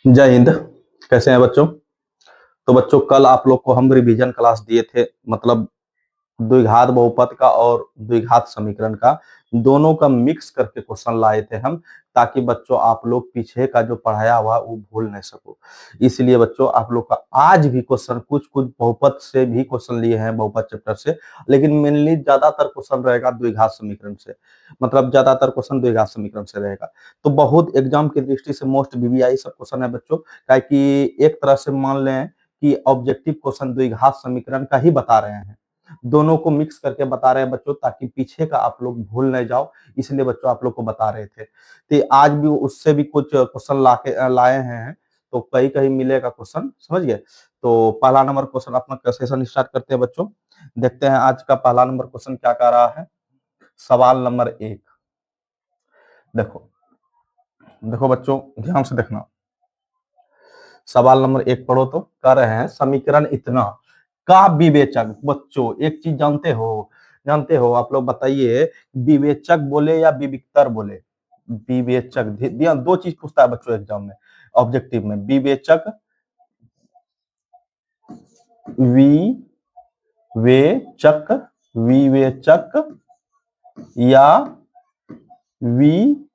जय हिंद। कैसे हैं बच्चों? तो बच्चों, कल आप लोग को हम रिवीजन क्लास दिए थे, मतलब द्विघात बहुपद का और द्विघात समीकरण का दोनों का मिक्स करके क्वेश्चन लाए थे हम, ताकि बच्चों आप लोग पीछे का जो पढ़ाया हुआ वो भूल नहीं सको। इसलिए बच्चों आप लोग का आज भी क्वेश्चन कुछ कुछ बहुपद से भी क्वेश्चन लिए हैं, बहुपद चैप्टर से, लेकिन मेनली ज्यादातर क्वेश्चन रहेगा द्विघात समीकरण से, मतलब ज्यादातर क्वेश्चन द्विघात समीकरण से रहेगा। तो बहुत एग्जाम की दृष्टि से मोस्ट वीवीआई सब क्वेश्चन है बच्चों, ताकि एक तरह से मान लें कि ऑब्जेक्टिव क्वेश्चन द्विघात समीकरण का ही बता रहे हैं, दोनों को मिक्स करके बता रहे हैं बच्चों, ताकि पीछे का आप लोग भूल नहीं जाओ। इसलिए बच्चों आप लोग को बता रहे थे। तो आज भी उससे भी कुछ क्वेश्चन लाए हैं, तो कहीं कहीं मिलेगा क्वेश्चन, समझ गए? तो पहला नंबर क्वेश्चन अपना सेशन स्टार्ट करते हैं बच्चों। देखते हैं आज का पहला नंबर क्वेश्चन क्या कह रहा है। सवाल नंबर 1। देखो देखो बच्चों, ध्यान से देखना। सवाल नंबर 1 पढ़ो तो कह रहे हैं समीकरण इतना का विवेचक। बच्चों एक चीज जानते हो आप लोग, बताइए, विवेचक बोले या विविक्तर बोले? विवेचक दो चीज पूछता है बच्चों एग्जाम में, ऑब्जेक्टिव में। विवेचक, विवेचक, विवेचक या विविक्तर।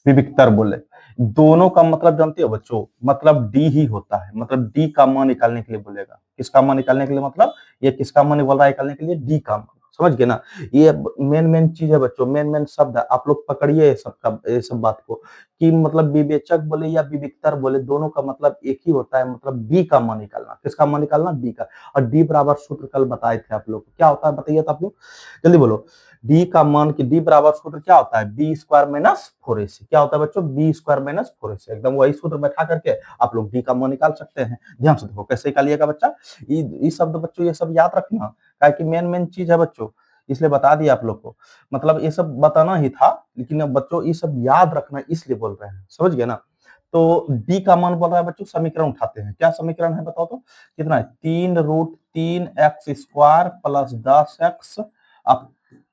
विविक्तर बोले, दोनों का मतलब जानते हो बच्चों, मतलब डी ही होता है। मतलब डी का मान निकालने के लिए बोलेगा। किसका मान निकालने के लिए? मतलब ये किसका मान बोल रहा है निकालने के लिए? डी का मान। समझ गए ना? ये मेन मेन चीज है बच्चों, मेन मेन शब्द है। आप लोग पकड़िए ये सब बात को, कि मतलब विवेचक बोले या विविक्तर बोले, दोनों का मतलब एक ही होता है। मतलब डी का मान निकालना। किसका मान निकालना? डी का। और डी बराबर सूत्र कल बताए थे आप लोग, क्या होता है बताइए तो आप लोग जल्दी बोलो। डी का मान की डी बराबर सूत्र क्या होता है? B square minus 4ac। क्या होता है बच्चों? B square minus 4ac। एकदम वही सूत्र बैठा करके आप लोग डी का मान निकाल सकते हैं। ध्यान से देखो कैसे निकालिएगा बच्चा। ये शब्द बच्चों ये सब याद रखना, कि मेन मेन चीज है बच्चों, इसलिए बता दिया आप लोग को। मतलब ये सब बताना ही था, लेकिन अब बच्चों ये सब याद रखना इसलिए बोल रहे हैं, समझ गए ना? तो डी का मान बोल रहा है बच्चों, समीकरण उठाते हैं। क्या समीकरण है बताओ तो? कितना है? 3√3x² प्लस 10x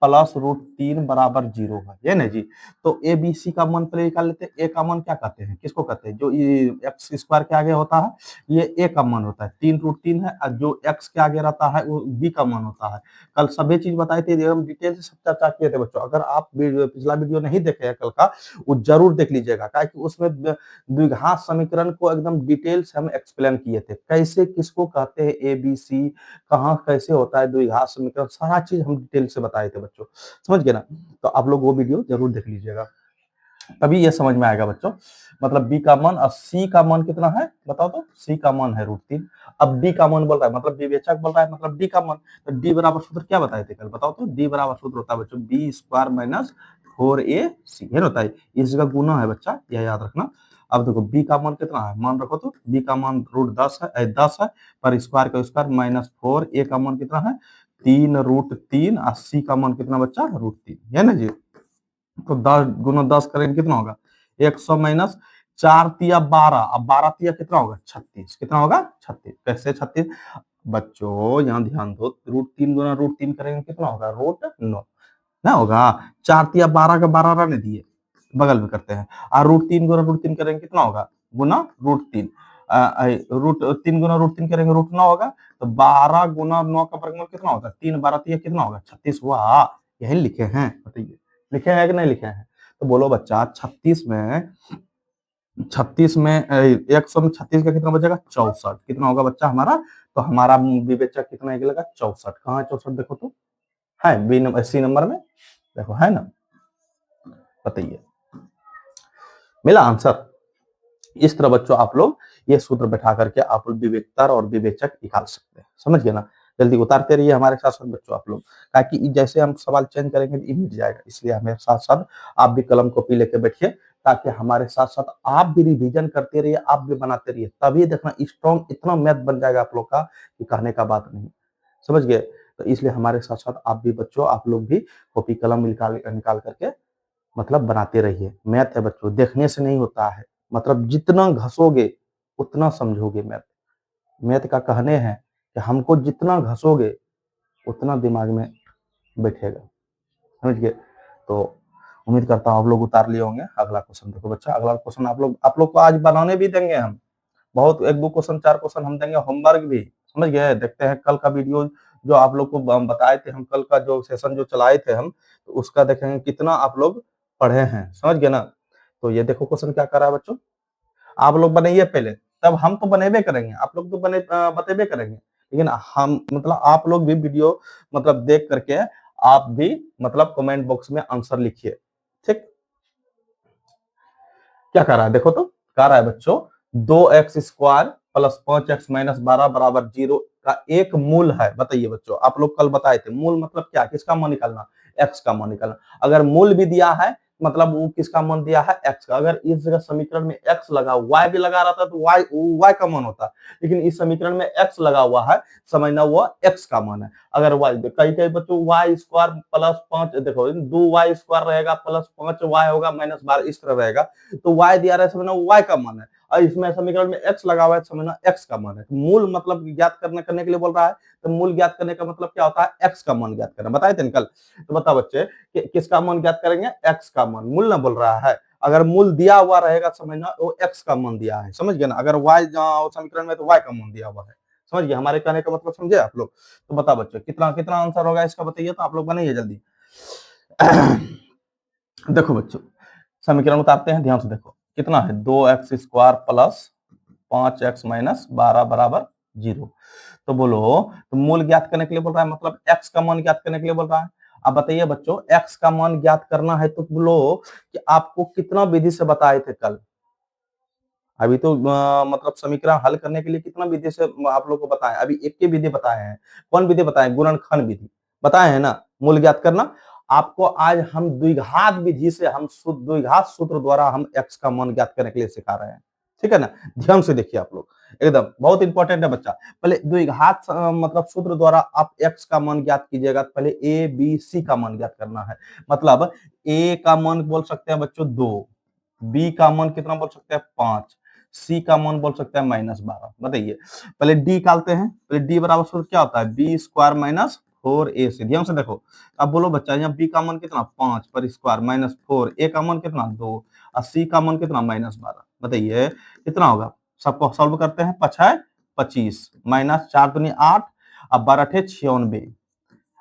प्लस √3 बराबर 0 है, ये ना जी? तो ए बी सी का मान पहले निकाल लेते हैं। ए का मान क्या कहते हैं, किसको कहते हैं? जो ये एक्स स्क्वायर के आगे होता है, ये ए का मान होता है। 3√3 है, और जो एक्स के आगे रहता है वो बी का मान होता है। कल सभी चीज बताए थे, हम डिटेल से सब चर्चा किए थे बच्चों। अगर आप पिछला वीडियो नहीं देखे हैं कल का, वो जरूर देख लीजिएगा, क्योंकि उसमें द्विघात समीकरण को एकदम डिटेल से हम एक्सप्लेन किए थे, कैसे किसको कहते हैं, ए बी सी, कहाँ कैसे होता है द्विघात समीकरण, सारा चीज हम डिटेल से बताए थे बच्चों, समझ गए ना? तो आप लोग वो वीडियो जरूर देख लीजिएगा, तभी ये समझ में आएगा बच्चों। मतलब बी का मान और सी का मान कितना है बताओ तो? सी का मान है √3। अब डी का मान बोल रहा है, मतलब विवेचक बोल रहा है, मतलब डी का मान। तो डी बराबर सूत्र क्या बताए थे कल बताओ तो? डी बराबर सूत्र होता है बच्चों बी स्क्वायर माइनस 4ac, है होता है। इस जगह गुना है बच्चा, यह याद रखना। अब देखो बी का मान कितना है, मान रखो तो। बी का मान √10 है, 10 है, पर स्क्वायर का स्क्वायर -4। ए का मान कितना है? 3√3। और सी का मान कितना बच्चा? √3, है ना जी? तो 10 × 10 करेंगे कितना होगा? 100 माइनस 4×3 = 12। अब 12×3 कितना होगा? 36। कितना होगा? 36। कैसे 36 बच्चों? यहाँ ध्यान दो। √3 × √3 करेंगे कितना होगा? √9 ना होगा? 4×3 = 12 का 12 रहने दिए, बगल में करते हैं। और √3 × √3 करेंगे कितना होगा? गुना √3। √3 × √3 करेंगे √9 होगा। तो 12 × 9 का वर्गमूल कितना होता है? 3×12 कितना होगा? 36 हुआ। यही लिखे हैं, बताइए लिखे हैं कि नहीं लिखे हैं? तो बोलो बच्चा, 100 में 36 का कितना बचेगा? 64। कितना होगा बच्चा हमारा? तो हमारा विवेचक कितना निकलेगा? 64। कहाँ है 64 देखो तो? है बी नंबर, सी नंबर में देखो, है ना? बताइए, मिला आंसर? इस तरह बच्चों आप लोग ये सूत्र बैठा करके आप लोग विवेकतर और विवेचक निकाल सकते हैं, समझ गए ना? जल्दी उतारते रहिए हमारे साथ साथ बच्चों आप लोग, ताकि जैसे हम सवाल चेंज करेंगे ये मिट जाएगा। इसलिए हमें साथ साथ आप भी कलम कॉपी लेके बैठिए, ताकि हमारे साथ साथ आप भी रिवीजन करते रहिए, आप भी बनाते रहिए। तभी देखना स्ट्रॉन्ग इतना मैथ बन जाएगा आप लोग का कि कहने का बात नहीं, समझ गए? तो इसलिए हमारे साथ साथ आप भी बच्चों, आप लोग भी कॉपी कलम निकाल निकाल करके मतलब बनाते रहिए। मैथ है बच्चों, देखने से नहीं होता है। मतलब जितना घसोगे उतना समझोगे मैथ। मैथ का कहने हैं कि हमको जितना घसोगे उतना दिमाग में बैठेगा, समझ गए? तो उम्मीद करता हूँ आप लोग उतार लिए होंगे। अगला क्वेश्चन देखो बच्चा, अगला क्वेश्चन आप लोग को आज बनाने भी देंगे हम, बहुत 1-2 क्वेश्चन 4 क्वेश्चन हम देंगे, होमवर्क भी, समझ गए। देखते हैं कल का वीडियो जो आप लोग को बताए थे हम, कल का जो सेशन जो चलाए थे हम, तो उसका देखेंगे कितना आप लोग पढ़े हैं, समझ गए ना। तो ये देखो क्वेश्चन क्या कर रहा है बच्चों, आप लोग बनाइए पहले, तब हम तो बनेबे करेंगे, आप लोग तो बतेबे करेंगे, लेकिन हम मतलब आप लोग भी वीडियो मतलब देख करके आप भी मतलब कमेंट बॉक्स में आंसर लिखिए, ठीक। क्या कह रहा है देखो, तो कह रहा है बच्चों 2x² प्लस 5x माइनस 12 बराबर 0 का एक मूल है। बताइए बच्चों, आप लोग कल बताए थे मूल मतलब क्या, किसका मान निकालना, x का मान निकालना। अगर मूल भी दिया है मतलब वो किसका मान दिया है, x का। अगर इस जगह समीकरण में x लगा, y भी लगा रहा था तो y का मान होता, लेकिन इस समीकरण में x लगा हुआ है, समझना वो x का मान है। अगर y, कई कई बच्चों y² प्लस 5, देखो 2y² रहेगा प्लस 5y होगा माइनस 12, इस तरह रहेगा, तो y दिया रहा है, समझना y का मान है, और इसमें समीकरण में x लगा हुआ है, समझना x का मान है। तो मूल मतलब ज्ञात करने के लिए बोल रहा है, तो मूल ज्ञात करने का मतलब क्या होता है, x का मान ज्ञात करना, बताए थे कल। तो बताओ बच्चे कि किसका मान ज्ञात करेंगे, x का मान, मूल ना बोल रहा है। अगर मूल दिया हुआ रहेगा समझना वो x का मान दिया है, समझ गए ना। अगर y समीकरण में तो y का मान दिया हुआ है, समझ गए हमारे कहने का मतलब, समझे आप लोग। तो बताओ बच्चे कितना कितना आंसर होगा इसका, बताइए तो आप लोग बनाइए जल्दी। देखो बच्चों समीकरण उतारते हैं, ध्यान से देखो कितना है, 2x² प्लस 5x माइनस 12 बराबर 0। तो बोलो, तो मूल ज्ञात करने के लिए बोल रहा है, मतलब x का मान ज्ञात करने के लिए बोल रहा है। अब बताइए बच्चों x का मान ज्ञात करना है तो बोलो कि आपको कितना विधि से बताए थे कल। अभी तो मतलब समीकरण हल करने के लिए कितना विधि से आप लोग को बताए, अभी एक ही विधि बताए हैं। कौन विधि बताए, गुणनखंड विधि बताए हैं ना, मूल ज्ञात करना। आपको आज हम द्विघात विधि से, हम द्विघात सूत्र द्वारा हम x का मान ज्ञात करने के लिए सिखा रहे हैं, ठीक है ना। ध्यान से देखिए आप लोग, एकदम बहुत इंपॉर्टेंट है बच्चा। पहले द्विघात मतलब सूत्र द्वारा आप x का मान ज्ञात कीजिएगा, पहले a b c का मान ज्ञात करना है। मतलब a का मान बोल सकते हैं बच्चों 2, b का मान कितना बोल सकते हैं 5, सी का मान बोल सकते हैं -12। बताइए पहले डी निकालते हैं, पहले डी बराबर सूत्र क्या होता है, b² माइनस 4ac। ध्यान से देखो, अब बोलो बच्चा यहाँ बी का मान कितना 5 पर स्क्वायर माइनस 4, ए का मान कितना 2 और सी का मान कितना -12। बताइए कितना होगा, सबको सॉल्व करते हैं, 5 25 माइनस 4 दूनी 8 अब 12 96,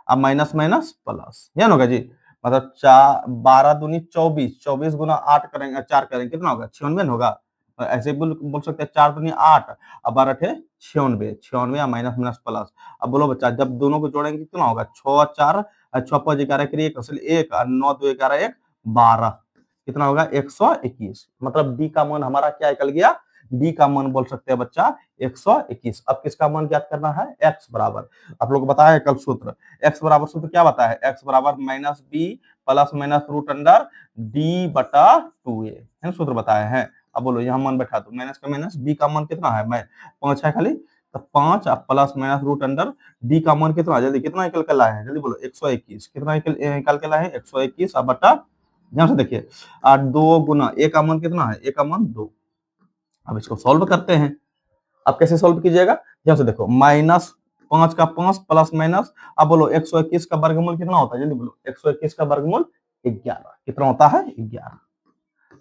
अब माइनस माइनस प्लस, ध्यान होगा जी। मतलब 12 दूनी 24, 24 गुना 8 करेंगे 4 करेंगे कितना होगा 96 होगा। ऐसे बोल सकते हैं 4 दूनी 8 अब 12 96, 96 माइनस माइनस प्लस। अब बोलो बच्चा जब दोनों को जोड़ेंगे कितना होगा, 6 4 6 5 11 के लिए 1 और 9 2 11 1 12, कितना होगा 121। मतलब डी का मान हमारा क्या निकल गया, डी का मान बोल सकते हैं बच्चा 121। अब किसका मान ज्ञात करना है, एक्स बराबर, आप लोग बताया कल सूत्र, एक्स बराबर सूत्र क्या बताया है, एक्स बराबर minus B plus minus root under D बटा 2a, सूत्र बताए हैं। अब बोलो यहाँ मान बैठा दो, माइनस का माइनस, बी का मान कितना है, मैं 5 है खाली, तो 5 plus minus root under D का मान कितना, जल्दी कितना निकल के लाए हैं, जल्दी बोलो 121, कितना निकल के लाए हैं 121 अब बटा, ध्यान से देखिए 8 2 गुना ए का मान कितना है, ए का मान 2। अब इसको सॉल्व करते हैं, अब कैसे सॉल्व कीजिएगा, ध्यान से देखो, -5 का 5 प्लस माइनस, अब बोलो 121 का वर्गमूल कितना होता है, जल्दी बोलो 121 का वर्गमूल 11, कितना होता है 11,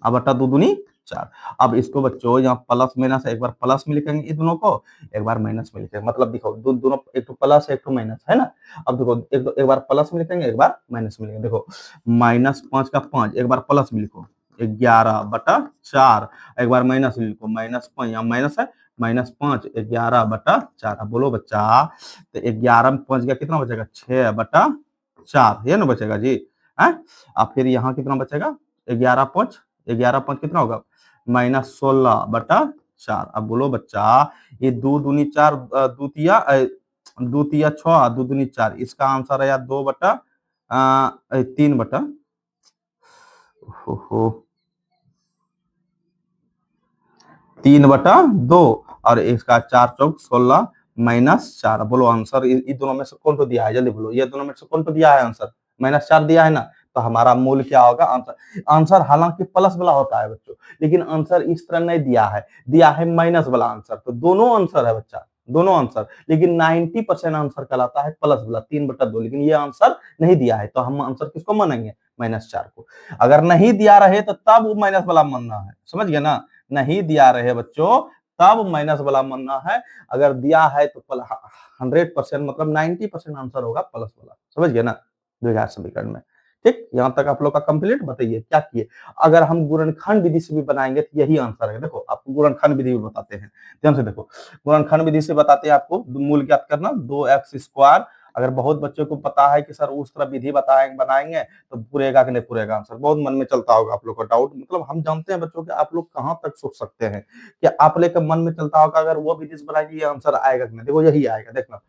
अब बटा 2 दूनी 4। अब इसको बच्चों यहाँ प्लस माइनस, एक बार प्लस में लिखेंगे इन दोनों को, एक बार माइनस में लिखेंगे, मतलब दिखाओ दोनों एक तो प्लस है एक तो माइनस है ना। अब देखो एक बार प्लस में लिखेंगे एक बार माइनस में लिखेंगे, देखो -5 का 5 एक बार प्लस में लिखो 11 बटा 4, एक बार माइनस में लिखो -5, यहाँ माइनस है -5 11 बटा 4। अब बोलो बच्चा तो 11 में 5 गया कितना बचेगा 6 बटा 4, ये ना बचेगा जी है। अब फिर यहाँ कितना बचेगा 11 5, 11 5 कितना होगा -16 बटा 4। अब बोलो बच्चा ये 2 दूनी 4 द्वितीय 6 2 दूनी 4, इसका आंसर है यार 2 बटा 3 बटा हो 3 बटा 2 और इसका 4 चौक 16 माइनस 4। बोलो आंसर इन दोनों में से कौन तो दिया है, जल्दी बोलो, ये दोनों में से कौन तो दिया है आंसर, -4 दिया है ना, तो हमारा मूल क्या होगा आंसर। आंसर हालांकि प्लस वाला होता है बच्चों, लेकिन आंसर इस तरह नहीं दिया है माइनस वाला आंसर, तो दोनों आंसर है बच्चा, दोनों आंसर, लेकिन 90% आंसर कहलाता है प्लस वाला 3 बटा 2, लेकिन ये आंसर नहीं दिया है, तो हम आंसर किसको मानेंगे, -4 को। अगर नहीं दिया रहे तो तब वो माइनस वाला मानना है, समझ गए ना? नहीं दिया रहे बच्चों तब माइनस वाला मानना है, अगर दिया है तो 100% मतलब 90% आंसर होगा प्लस वाला, समझ गए ना? द्विघात समीकरण में। ठीक, यहाँ तक आप लोग का कंप्लीट। बताइए क्या किए? अगर हम गुणनखंड विधि से भी बनाएंगे तो यही आंसर है। देखो आपको गुणनखंड विधि भी बताते हैं, ध्यान से देखो। गुणनखंड विधि से बताते हैं आपको मूल ज्ञात करना 2x²। अगर बहुत बच्चों को पता है कि सर उस तरह विधि बनाएंगे तो पूरेगा कि नहीं पूरेगा आंसर, बहुत मन में चलता होगा आप लोग का डाउट। मतलब हम जानते हैं बच्चों के आप लोग कहां तक सोच सकते हैं कि आप लोग के मन में चलता होगा अगर वो विधि से बनाएंगे ये आंसर आएगा कि नहीं। देखो यही आएगा, देखना।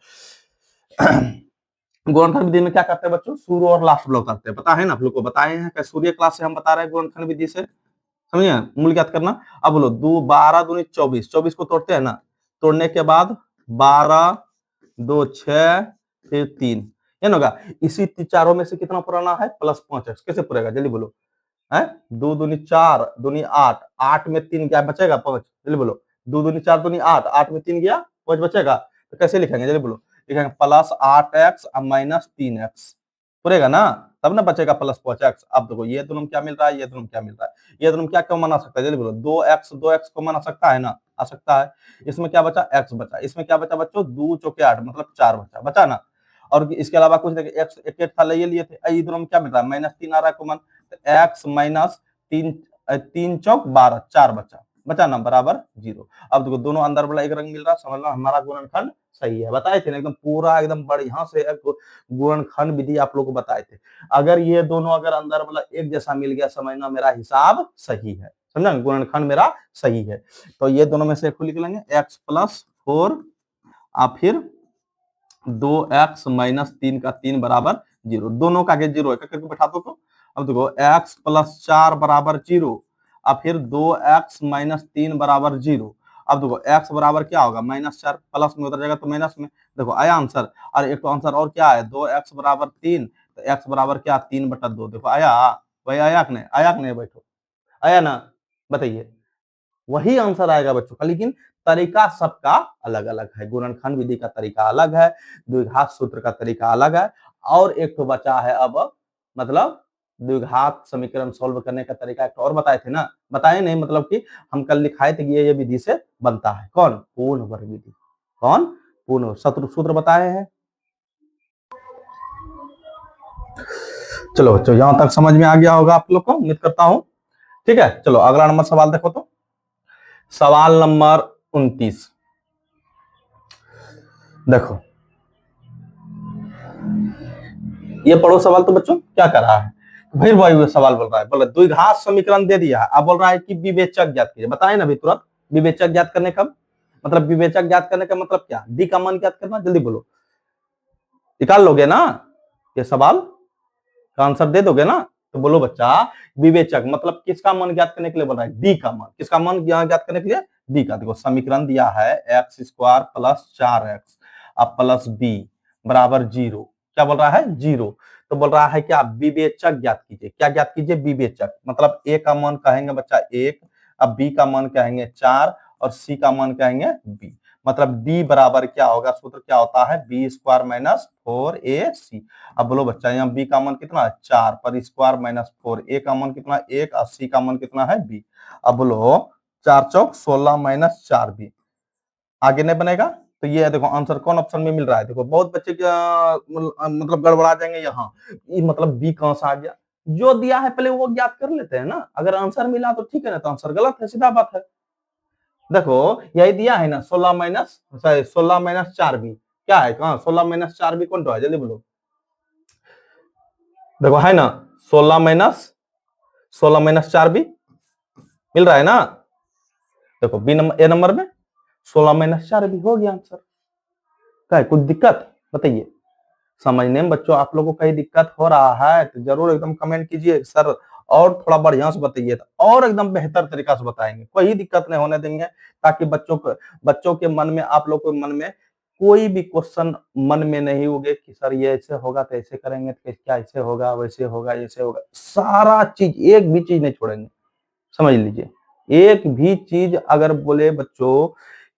गुणनखंड विधि में क्या करते हैं बच्चों, शुरू और लास्ट ब्लॉक करते हैं, पता है ना आप लोग को, बताए हैं सूर्य क्लास से हम बता रहे हैं गुणनखंड विधि से, समझिए मूल ज्ञात करना। अब बोलो 12 दूनी 24, 24 को तोड़ते हैं ना, तोड़ने के बाद 12 2 6 फिर 3, ये होगा। इसी चारों में से कितना पुराना है, +5x, कैसे पुरेगा जल्दी बोलो? है 2 दूनी 4 दूनी 8, 8 में 3 क्या बचेगा 5, जल्दी बोलो। 2 दूनी 4 दूनी 8, 8 में 3 गया 5 बचेगा, तो कैसे लिखेंगे जल्दी बोलो? लिखेंगे +8x और -3x, पुरेगा ना, तब ना बचेगा +5x। अब देखो ये दोनों क्या मिल रहा है, ये दोनों क्या मिल रहा है, ये दोनों क्या कॉमन आ सकता है जल्दी बोलो? 2x कॉमन आ सकता है ना, आ सकता है। इसमें क्या बचा, x बचा। इसमें क्या बचा बच्चों, 2 चौके 8 मतलब 4 बचा, बचा ना। और इसके अलावा कुछ देखिए x 1 था ले लिए थे, ये दोनों में क्या मिल रहा है, -3 आ रहा है कॉमन, x -3, 3 चौक 12, 4 बचा, बचा ना, बराबर 0। अब देखो दोनों अंदर वाला एक रंग मिल रहा है, समझ लो हमारा गुणनखंड सही है। बताए थे ना एकदम पूरा एकदम बढ़िया से गुणनखंड विधि आप लोग को बताए थे। अगर ये दोनों अगर अंदर वाला एक जैसा मिल गया, समझना मेरा हिसाब सही है, समझा, गुणनखंड मेरा सही है। तो ये दोनों में से एक को लिख लेंगे, x+4 और फिर 2x-3 का 3 बराबर 0, दोनों का आगे 0 है करके बैठा दो तो। अब देखो x+4 बराबर 0 और फिर 2x-3 बराबर 0। अब देखो x बराबर क्या होगा, -4, प्लस में उतर जाएगा तो माइनस में। देखो आया आंसर। और एक तो आंसर और क्या है, 2x बराबर 3, तो x बराबर क्या, 3/2। देखो आया, वही आया कि नहीं, आया कि नहीं, बैठो, आया ना, बताइए। वही आंसर आएगा बच्चों का, लेकिन तरीका सबका अलग अलग है। गुणनखंड विधि का तरीका अलग है, द्विघात सूत्र का तरीका अलग है, और एक तो बचा है अब, मतलब द्विघात समीकरण सॉल्व करने का तरीका एक तो और बताए थे ना, बताए नहीं मतलब कि हम कल लिखाए थे कि ये विधि से बनता है, कौन, पूर्ण वर्ग विधि। कौन, पूर्ण सूत्र बताए हैं। चलो बच्चों यहां तक समझ में आ गया होगा आप लोग को, उम्मीद करता हूं। ठीक है, चलो अगला नंबर सवाल देखो तो, सवाल नंबर 29 देखो। ये पढ़ो सवाल तो बच्चों क्या कर रहा है, फिर वही सवाल बोल रहा है, बोला द्विघात समीकरण दे दिया है, अब बोल रहा है कि विवेचक ज्ञात कीजिए। बताए ना अभी तुरंत, विवेचक ज्ञात करने का मतलब, विवेचक ज्ञात करने का मतलब क्या, डी का मान ज्ञात करना, जल्दी बोलो, निकाल लोगे ना ये सवाल का आंसर दे दोगे ना? तो बोलो बच्चा, विवेचक मतलब किसका मान ज्ञात करने के लिए बोल रहा है, डी का मान, किसका मान ज्ञात करने के लिए, डी का। देखो समीकरण दिया है x² + 4x अब प्लस बी बराबर 0, क्या बोल रहा है, 0। तो बोल रहा है क्या, विवेचक ज्ञात कीजिए। क्या ज्ञात कीजिए, विवेचक मतलब ए का मान कहेंगे बच्चा 1, अब बी का मान कहेंगे 4 और सी का मान कहेंगे बी। मतलब डी बराबर क्या होगा, सूत्र क्या होता है, b² - 4ac। अब बोलो बच्चा यहाँ b का मान कितना है 4, पर स्क्वायर -4, a का मान कितना 1 और c का मान कितना है b। अब बोलो 4 चौक 16 - 4b, आगे नहीं बनेगा। तो ये देखो आंसर कौन ऑप्शन में मिल रहा है। देखो बहुत बच्चे क्या मतलब गड़बड़ा जाएंगे यहाँ, ये मतलब बी कहां से आ गया, जो दिया है पहले वो ज्ञात कर लेते हैं ना, अगर आंसर मिला तो ठीक है ना, तो आंसर गलत है, सीधा बात है। देखो यही दिया है ना, 16 - 4b क्या है, कहा 16 - 4b कौन तो है, जल्दी बोलो। देखो है ना 16 - 4b मिल रहा है ना। देखो बी नंबर, ए नंबर में 16 - 4b हो गया आंसर। क्या है कुछ दिक्कत, बताइए। समझने में बच्चों आप लोगों को कहीं दिक्कत हो रहा है तो जरूर एकदम कमेंट कीजिए सर, और थोड़ा बढ़िया से बताइए, और एकदम बेहतर तरीका से बताएंगे, कोई दिक्कत नहीं होने देंगे, ताकि बच्चों के मन में, आप लोग के मन में कोई भी क्वेश्चन मन में नहीं होगे कि सर ये ऐसे होगा तो ऐसे करेंगे, तो क्या ऐसे होगा, वैसे होगा, ऐसे होगा, सारा चीज एक भी चीज नहीं छोड़ेंगे, समझ लीजिए। एक भी चीज अगर बोले बच्चों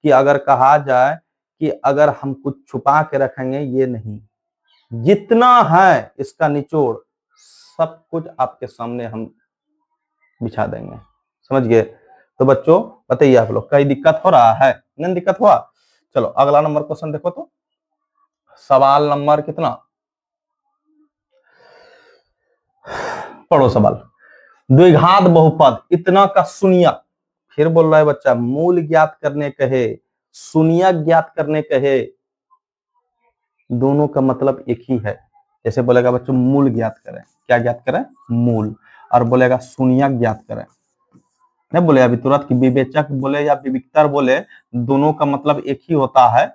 कि अगर कहा जाए कि अगर हम कुछ छुपा के रखेंगे, ये नहीं, जितना है इसका निचोड़ सब कुछ आपके सामने हम बिछा देंगे, समझ गए। तो बच्चों बताइए आप लोग, कहीं दिक्कत हो रहा है? नहीं दिक्कत हुआ? चलो अगला नंबर क्वेश्चन देखो। तो सवाल नंबर कितना, पढ़ो सवाल। द्विघात बहुपद इतना का शून्यक, फिर बोल रहा है बच्चा, मूल ज्ञात करने कहे, शून्यक ज्ञात करने कहे, दोनों का मतलब एक ही है। जैसे बोलेगा बच्चों मूल ज्ञात करें, क्या ज्ञात करें? मूल। और बोलेगा शून्यक ज्ञात करें, नहीं बोले अभी तुरंत कि विवेचक बोले या विविक्तर बोले, दोनों का मतलब एक ही होता है।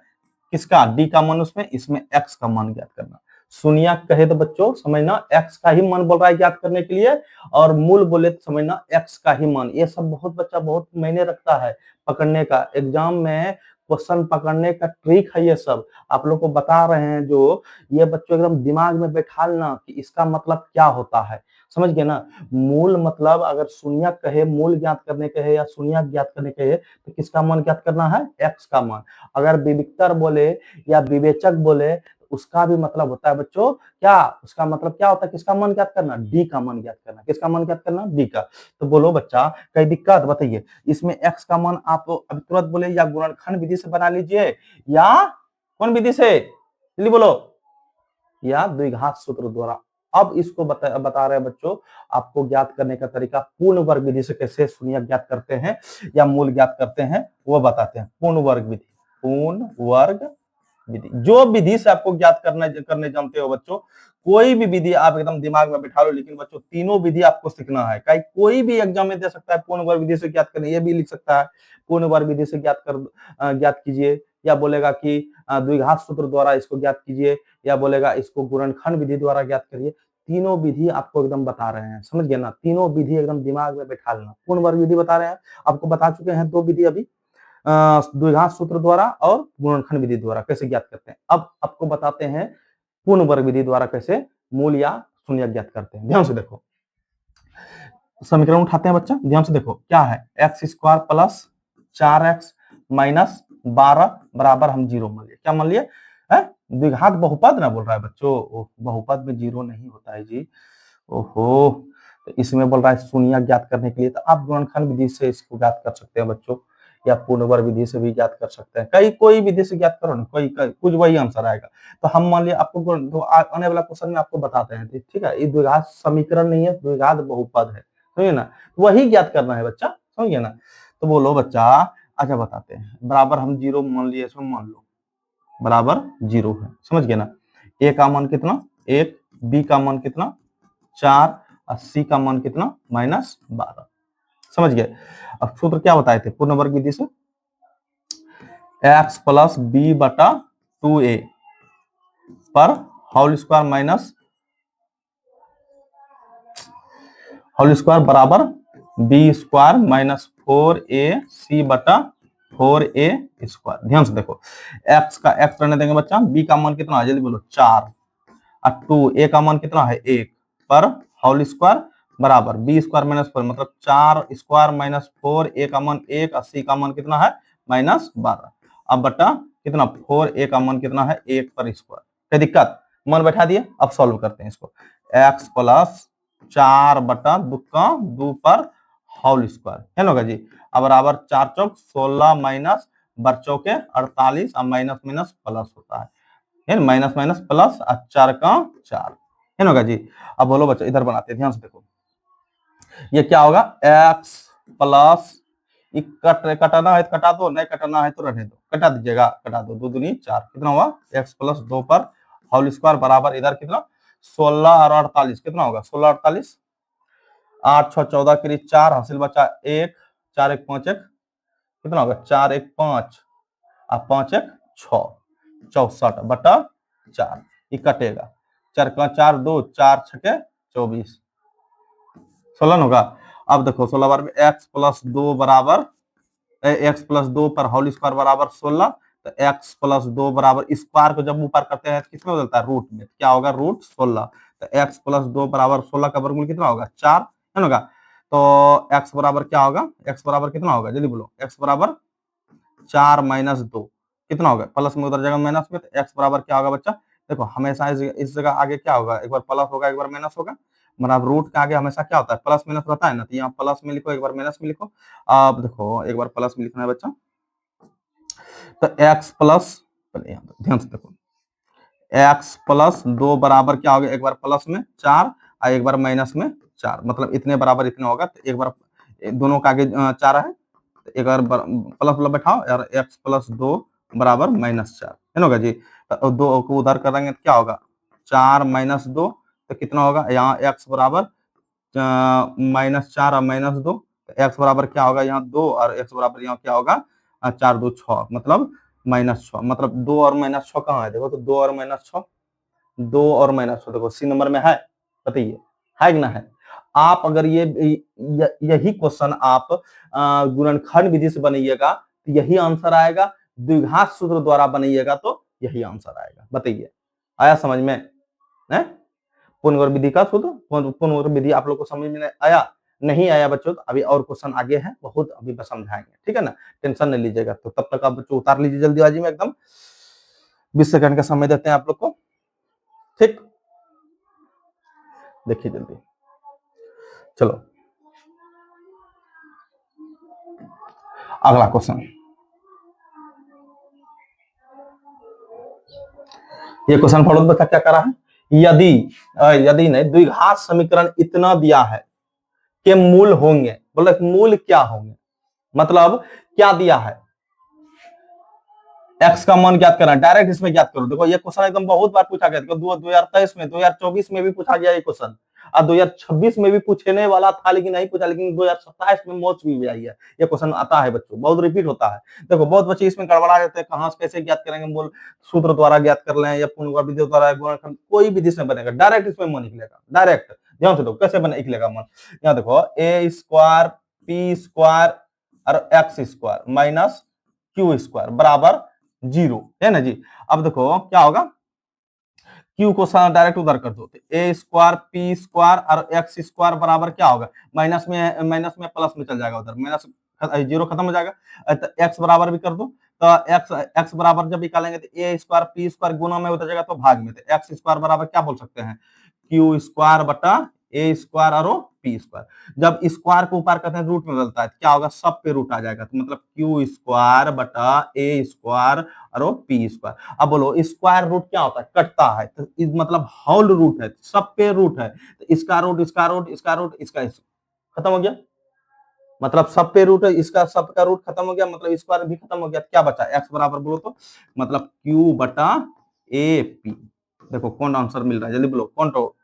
किसका? डी का मान, उसमें इसमें एक्स का मान ज्ञात करना। शून्यक कहे तो बच्चों समझना एक्स का ही मान बोल रहा है ज्ञात करने के लिए, और मूल बोले तो समझना एक्स का ही मान। ये सब बहुत बच्चा बहुत मायने रखता है पकड़ने का, एग्जाम में क्वेश्चन पकड़ने का ट्रिक है ये सब। आप लोग को बता रहे हैं जो, ये बच्चों एकदम दिमाग में बैठा लेना कि इसका मतलब क्या होता है, समझ गए ना। मूल मतलब अगर शून्यक कहे, मूल ज्ञात करने कहे या शून्यक ज्ञात करने कहे, तो किसका मान ज्ञात करना है? एक्स का मान। अगर विविक्तर बोले या विवेचक बोले, उसका भी मतलब होता है बच्चों क्या, उसका मतलब क्या होता है? किसका मान ज्ञात करना? डी का मान ज्ञात करना। किसका मान ज्ञात करना? डी का। तो बोलो बच्चा कई दिक्कत बताइए, इसमें एक्स का मान आप अभी तुरंत बोले या गुणनखंड विधि से बना लीजिए, या कौन विधि से, जल्दी बोलो, या द्विघात सूत्र द्वारा। अब इसको बता रहे हैं बच्चों, आपको ज्ञात करने का तरीका पूर्ण वर्ग विधि से कैसे शून्यक ज्ञात करते हैं या मूल ज्ञात करते हैं वो बताते हैं। पूर्ण वर्ग विधि, पूर्ण वर्ग विधि, जो विधि से आपको ज्ञात करने जानते हो बच्चों, कोई भी विधि आप एकदम दिमाग में बिठा लो, लेकिन बच्चों तीनों विधि आपको सीखना है। कहीं कोई भी एग्जाम में दे सकता है पूर्ण वर्ग विधि से ज्ञात करने, ये भी लिख सकता है पूर्ण वर्ग विधि से ज्ञात कीजिए, या बोलेगा कि द्विघात सूत्र द्वारा इसको ज्ञात कीजिए, या बोलेगा इसको गुणनखंड विधि द्वारा ज्ञात करिए। तीनों विधि आपको एकदम बता रहे हैं, समझ गए ना। तीनों विधि एकदम दिमाग में बैठा लेना। पूर्ण वर्ग विधि बता रहे हैं, आपको बता चुके हैं दो विधि अभी, द्विघात सूत्र द्वारा और गुणनखंड विधि द्वारा कैसे ज्ञात करते हैं। अब आपको बताते हैं पूर्ण वर्ग विधि द्वारा कैसे मूल या शून्य ज्ञात करते हैं। ध्यान से देखो, समीकरण उठाते हैं बच्चा, ध्यान से देखो क्या है। X square plus 4x minus 12 बराबर हम जीरो मान लिए। क्या मान लिए? द्विघात बहुपद ना बोल रहा है बच्चों, बहुपद में जीरो नहीं होता है जी। ओहो, तो इसमें बोल रहा है शून्य ज्ञात करने के लिए, तो आप गुणनखंड विधि से इसको ज्ञात कर सकते हैं बच्चों, या पूर्ण वर्ग विधि से भी ज्ञात कर सकते हैं। कई कोई विधि से ज्ञात करो ना, कुछ वही आंसर आएगा। तो हम मान लिया आपको, तो आने वाला क्वेश्चन में आपको बताते हैं, ठीक है। ये द्विघात समीकरण नहीं है, द्विघात बहुपद है, समझिए ना। वही ज्ञात करना है बच्चा, समझिए ना। तो बोलो बच्चा, अच्छा बताते हैं, बराबर हम जीरो मान लिए, इसमें मान लो बराबर जीरो है, समझ गए ना। ए का मान कितना? 1, बी का मान कितना? 4, और सी का मान कितना? -12, समझ गए। अब सूत्र क्या बताए थे पूर्ण वर्ग विधि से? x प्लस बी बटा 2a पर होल स्क्वायर बराबर बी स्क्वायर माइनस 4ac बटा 4a स्क्वायर। ध्यान से देखो, x का x रहने देंगे बच्चा, b का मान कितना है जल्दी बोलो 4, और 2a का मान कितना है 1 पर होल स्क्वायर बराबर बी स्क्वायर माइनस 4 मतलब 4 स्क्वायर माइनस 4, a का मान 1 और c का मान कितना है -12। अब बटा कितना 4a का मान कितना है 1 पर स्क्वायर। क्या दिक्कत? मान बैठा दिए, अब सॉल्व करते हैं इसको। x प्लस 4 बटा 2 पर होल स्क्वायर है ना जी। अब बराबर 4 चौक 16 माइनस बच्चों के 48 और माइनस माइनस प्लस होता है, माइनस माइनस प्लस, 4 का 4 है ना जी। अब बोलो बच्चा, इधर बनाते हैं, ध्यान से देखो ये क्या होगा, x प्लस, कटाना है तो कटा दो, नहीं कटाना है तो रहने दो, कटा दीजिएगा, कटा दो, 2 दूनी 4, कितना हुआ x प्लस 2 पर होल स्क्वायर बराबर इधर कितना 16 और 48, कितना होगा 16 48, 8 6 14 के लिए 4 हासिल बचा 1, 4 1 5 1 कितना होगा 4 1 5 और 5 1 6, 64 बटा 4, ये कटेगा, 4 का 4 2, 4 6 24, 16 होगा। अब देखो 16 बार में x प्लस 2 बराबर, x प्लस 2 पर होल स्क्वायर बराबर 16, तो x प्लस 2 बराबर स्क्वायर को जब ऊपर करते हैं तो किसमें बदलता है रूट में, क्या होगा रूट 16, तो x प्लस 2 बराबर 16 का वर्गमूल कितना होगा 4 है ना। तो x बराबर क्या होगा, x बराबर कितना होगा जल्दी बोलो, x बराबर 4 माइनस 2 कितना होगा, प्लस में उधर जगह माइनस में, तो x बराबर क्या होगा बच्चा, देखो हमेशा इस जगह आगे क्या होगा, एक बार प्लस होगा एक बार माइनस होगा, मतलब रूट के आगे हमेशा क्या होता है, प्लस माइनस रहता है ना, तो यहाँ प्लस में लिखो, एक बार माइनस में लिखो। अब देखो एक बार प्लस में लिखना है बच्चा, तो एक्स प्लस, पहले यहाँ ध्यान से देखो, एक्स प्लस 2 बराबर क्या होगा, एक बार प्लस में 4 और एक बार माइनस में 4, मतलब इतने बराबर इतने होगा। तो एक बार दोनों का आगे 4 है, तो एक बार प्लस प्लस बैठाओ यार, एक्स प्लस 2 बराबर -4 है ना जी। तो 2 को उधर करेंगे तो क्या होगा, 4 - 2, तो कितना होगा यहाँ एक्स बराबर -4 और -2, तो एक्स बराबर क्या होगा यहाँ 2, और एक्स बराबर यहाँ क्या होगा 4 2 6, मतलब -6, मतलब 2 और -6 कहाँ है, देखो तो 2 और -6, 2 और -6 देखो सी नंबर में है, बताइए है कि ना है। आप अगर यही क्वेश्चन आप गुणनखंड विधि से बनाइएगा तो यही आंसर आएगा, द्विघात सूत्र द्वारा बनाइएगा तो यही आंसर आएगा, बताइए आया समझ में है। पुनर्वर्ग विधि का सूत्र, पुनर्वर्ग विधि आप लोग को समझ में आया, नहीं आया बच्चों तो अभी और क्वेश्चन आगे है, बहुत अभी समझाएंगे, ठीक है ना, टेंशन नहीं लीजिएगा। तो तब तक आप बच्चों उतार लीजिए जल्दीबाजी में एकदम, 20 सेकंड का समय देते हैं आप लोग को, ठीक, देखिए जल्दी, चलो अगला क्वेश्चन। ये क्वेश्चन पढ़ो बच्चा क्या करा है, यदि यदि नहीं, द्विघात समीकरण इतना दिया है कि मूल होंगे, बोले मूल क्या होंगे, मतलब क्या दिया है, एक्स का मान ज्ञात करना, डायरेक्ट इसमें ज्ञात करो। देखो ये क्वेश्चन एकदम बहुत बार पूछा गया, 2023 में, 2024 में भी पूछा गया ये क्वेश्चन, और 2026 में भी पूछने वाला था लेकिन नहीं पूछा, लेकिन 2027 में मोस्ट भी आई है, ये क्वेश्चन आता है बच्चों, बहुत रिपीट होता है। देखो बहुत बच्चे इसमें गड़बड़ा जाते हैं, कहां से कैसे ज्ञात करेंगे, मूल सूत्र द्वारा ज्ञात कर लें या पुनर्वर्ग विधि द्वारा, कोई विधि से बनेगा, डायरेक्ट इसमें मन निकलेगा, डायरेक्ट ध्यान से देखो कैसे बने निकलेगा मन। यहाँ देखो ए स्क्वायर पी स्क्वायर और x square minus Q square बराबर 0 है ना जी। अब देखो क्या होगा, क्यू को डायरेक्ट उधर कर दो, तो ए स्क्वायर पी स्क्वायर और एक्स स्क्वायर बराबर क्या होगा, माइनस में प्लस में चल जाएगा, उधर माइनस 0 खत्म हो जाएगा, तो एक्स बराबर भी कर दो, तो एक्स एक्स बराबर जब निकालेंगे तो ए स्क्वायर पी स्क्वायर गुना में उतर जाएगा तो भाग में, तो एक्स स्क्वायर बराबर क्या बोल सकते हैं, क्यू स्क्वायर बटा ए स्क्वायर और पी स्क्वायर। जब स्क्वायर को ऊपर करते हैं रूट में बदलता है, क्या होगा, सब पे रूट आ जाएगा, तो मतलब क्यू स्क्वायर बटा ए स्क्वायर और पी स्क्वायर। अब बोलो स्क्वायर रूट क्या होता है, कटता है, तो मतलब होल रूट है, सब पे रूट है, तो इसका रूट इसका रूट इसका रूट इसका खत्म हो गया, मतलब सब पे रूट है, इसका सब का रूट खत्म हो गया, मतलब स्क्वायर भी खत्म हो गया, क्या बचा एक्स बराबर बोलो तो, मतलब क्यू बटा ए पी। देखो कौन आंसर मिल रहा है, जल्दी बोलो कौन, तो